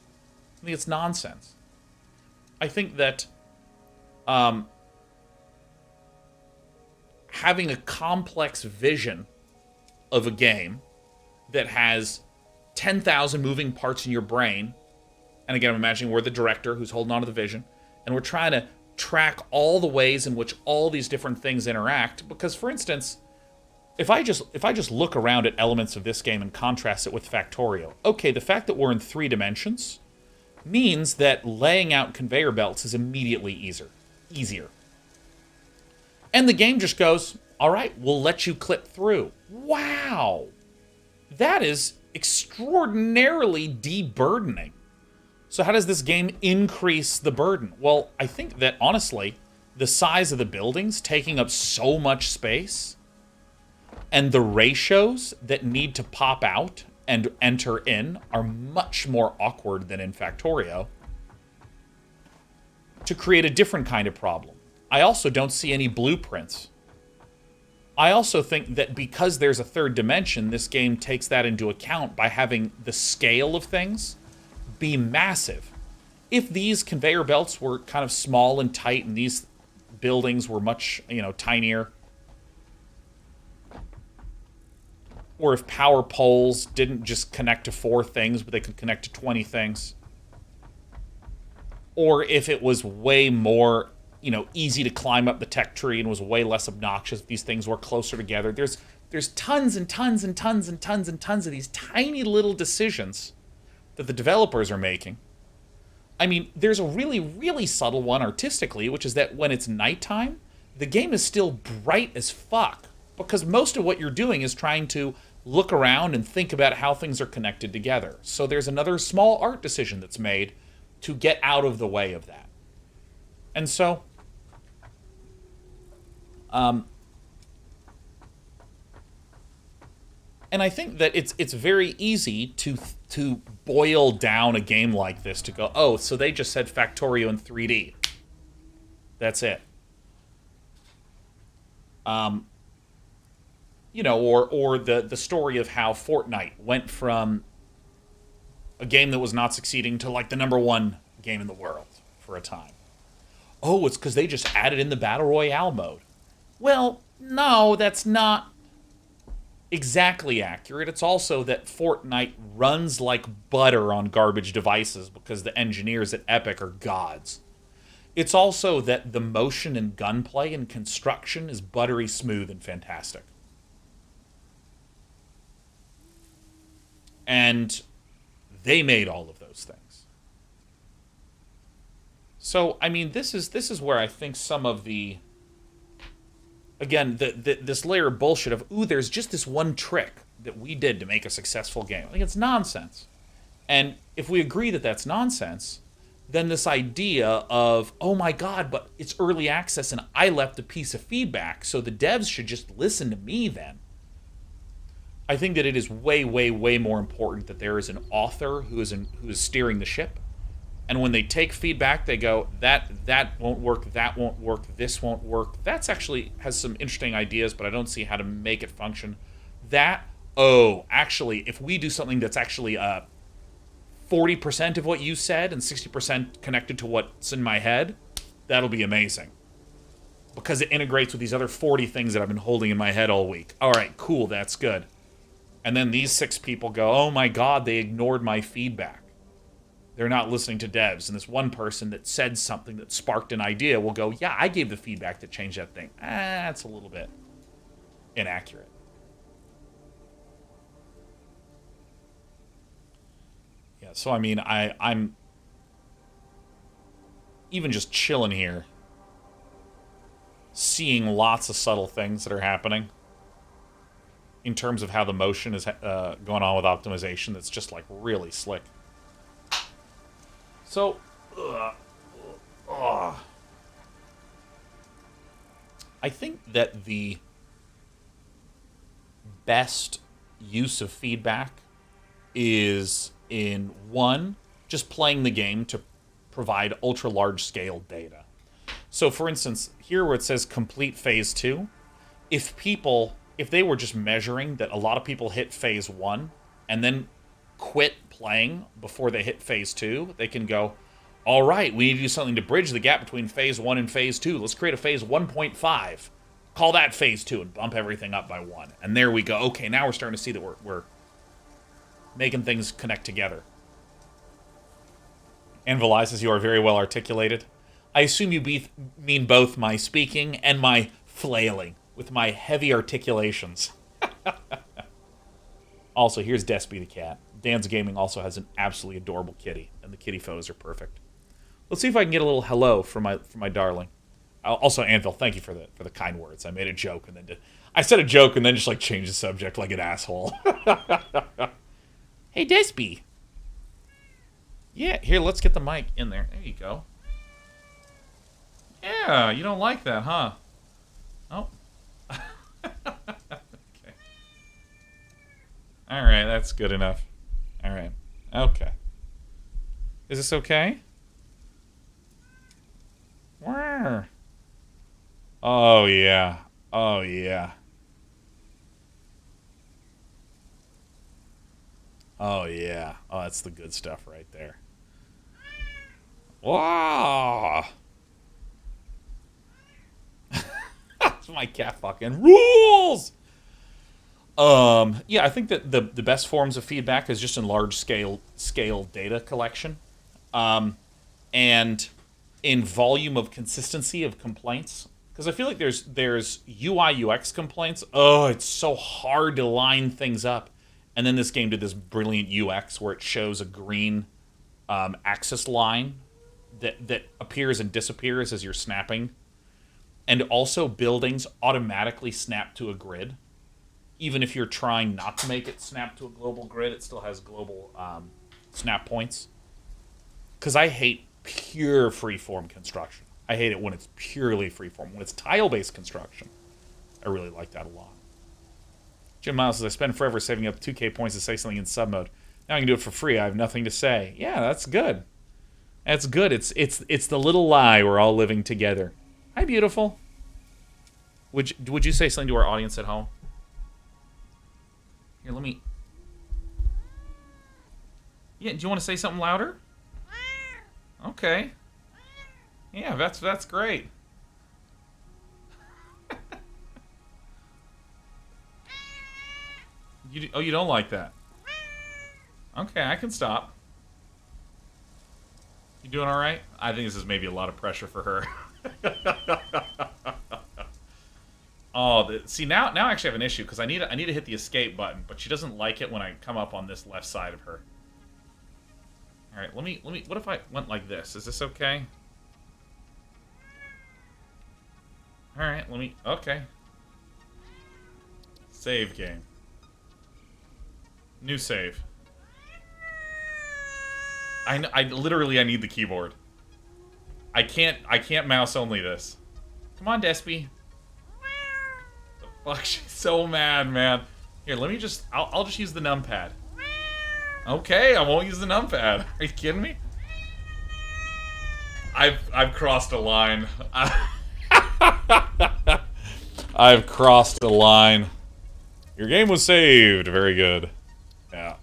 I think it's nonsense. I think that having a complex vision of a game that has 10,000 moving parts in your brain, and again, I'm imagining we're the director who's holding on to the vision, and we're trying to track all the ways in which all these different things interact. Because, for instance, if I just look around at elements of this game and contrast it with Factorio, okay, the fact that we're in 3 dimensions means that laying out conveyor belts is immediately easier. And the game just goes, all right, we'll let you clip through. Wow! That is extraordinarily deburdening. So how does this game increase the burden? Well, I think that, honestly, the size of the buildings taking up so much space and the ratios that need to pop out and enter in are much more awkward than in Factorio to create a different kind of problem. I also don't see any blueprints. I also think that because there's a 3rd dimension, this game takes that into account by having the scale of things be massive. If these conveyor belts were kind of small and tight and these buildings were much, tinier, or if power poles didn't just connect to 4 things, but they could connect to 20 things, or if it was way more easy to climb up the tech tree and was way less obnoxious if these things were closer together. There's tons and tons and tons and tons and tons of these tiny little decisions that the developers are making I mean, there's a really, really subtle one artistically, which is that when it's nighttime, the game is still bright as fuck. Because most of what you're doing is trying to look around and think about how things are connected together. So there's another small art decision that's made to get out of the way of that. And so, and I think that it's very easy to boil down a game like this to go, oh, so they just said Factorio in 3D. That's it. You know, or the story of how Fortnite went from a game that was not succeeding to like the #1 game in the world for a time. Oh, it's because they just added in the Battle Royale mode. Well, no, that's not exactly accurate. It's also that Fortnite runs like butter on garbage devices because the engineers at Epic are gods. It's also that the motion and gunplay and construction is buttery smooth and fantastic. And they made all of those things. So, I mean, this is where I think some of the, again, this layer of bullshit of, ooh, there's just this one trick that we did to make a successful game. I think it's nonsense. And if we agree that that's nonsense, then this idea of, oh my god, but it's early access and I left a piece of feedback, so the devs should just listen to me then. I think that it is way, way, way more important that there is an author who is steering the ship. And when they take feedback, they go, that won't work, that won't work, this won't work. That's actually has some interesting ideas, but I don't see how to make it function. Actually, if we do something that's actually 40% of what you said and 60% connected to what's in my head, that'll be amazing. Because it integrates with these other 40 things that I've been holding in my head all week. All right, cool, that's good. And then these 6 people go, oh my god, they ignored my feedback. They're not listening to devs. And this one person that said something that sparked an idea will go, yeah, I gave the feedback that changed that thing. That's a little bit inaccurate. Yeah, so I mean, I'm even just chilling here, seeing lots of subtle things that are happening in terms of how the motion is going on with optimization that's just like really slick. So, I think that the best use of feedback is in one, just playing the game to provide ultra large scale data. So for instance, here where it says complete phase 2, if they were just measuring that a lot of people hit phase 1 and then quit playing before they hit phase 2, they can go, all right, we need to do something to bridge the gap between phase 1 and phase 2. Let's create a phase 1.5. Call that phase 2 and bump everything up by 1. And there we go. Okay, now we're starting to see that we're making things connect together. Anvil says you are very well articulated. I assume you mean both my speaking and my flailing with my heavy articulations. Also, here's Despy the cat. Dan's Gaming also has an absolutely adorable kitty, and the kitty photos are perfect. Let's see if I can get a little hello from my darling. Also, Anvil, thank you for the kind words. I made a joke and then I said a joke and then just like changed the subject like an asshole. Hey, Despy. Yeah, here, let's get the mic in there. There you go. Yeah, you don't like that, huh? Oh. Okay. All right, that's good enough. All right. Okay. Is this okay? Where? Oh, yeah. Oh, yeah. Oh, yeah. Oh, that's the good stuff right there. Wow. My cat fucking rules. Yeah, I think that the best forms of feedback is just in large scale data collection, and in volume of consistency of complaints. Because I feel like there's UI UX complaints. Oh, it's so hard to line things up. And then this game did this brilliant UX where it shows a green axis line that appears and disappears as you're snapping. And also buildings automatically snap to a grid. Even if you're trying not to make it snap to a global grid, it still has global snap points. Because I hate pure freeform construction. I hate it when it's purely freeform. When it's tile-based construction, I really like that a lot. Jim Miles says, I spend forever saving up 2K points to say something in sub mode. Now I can do it for free. I have nothing to say. Yeah, that's good. That's good. It's the little lie we're all living together. Hi, beautiful. Would you say something to our audience at home? Here, let me... Yeah, do you want to say something louder? Okay. Yeah, that's great. You don't like that? Okay, I can stop. You doing all right? I think this is maybe a lot of pressure for her. Oh, see now I actually have an issue because I need to hit the escape button, but she doesn't like it when I come up on this left side of her. All right, let me. What if I went like this? Is this okay? All right, let me. Okay. Save game. New save. I literally need the keyboard. I can't mouse only this. Come on, Despy. The fuck, she's so mad, man. Here, let me just. I'll just use the numpad. Okay, I won't use the numpad. Are you kidding me? I've crossed a line. I've crossed a line. Your game was saved. Very good. Yeah.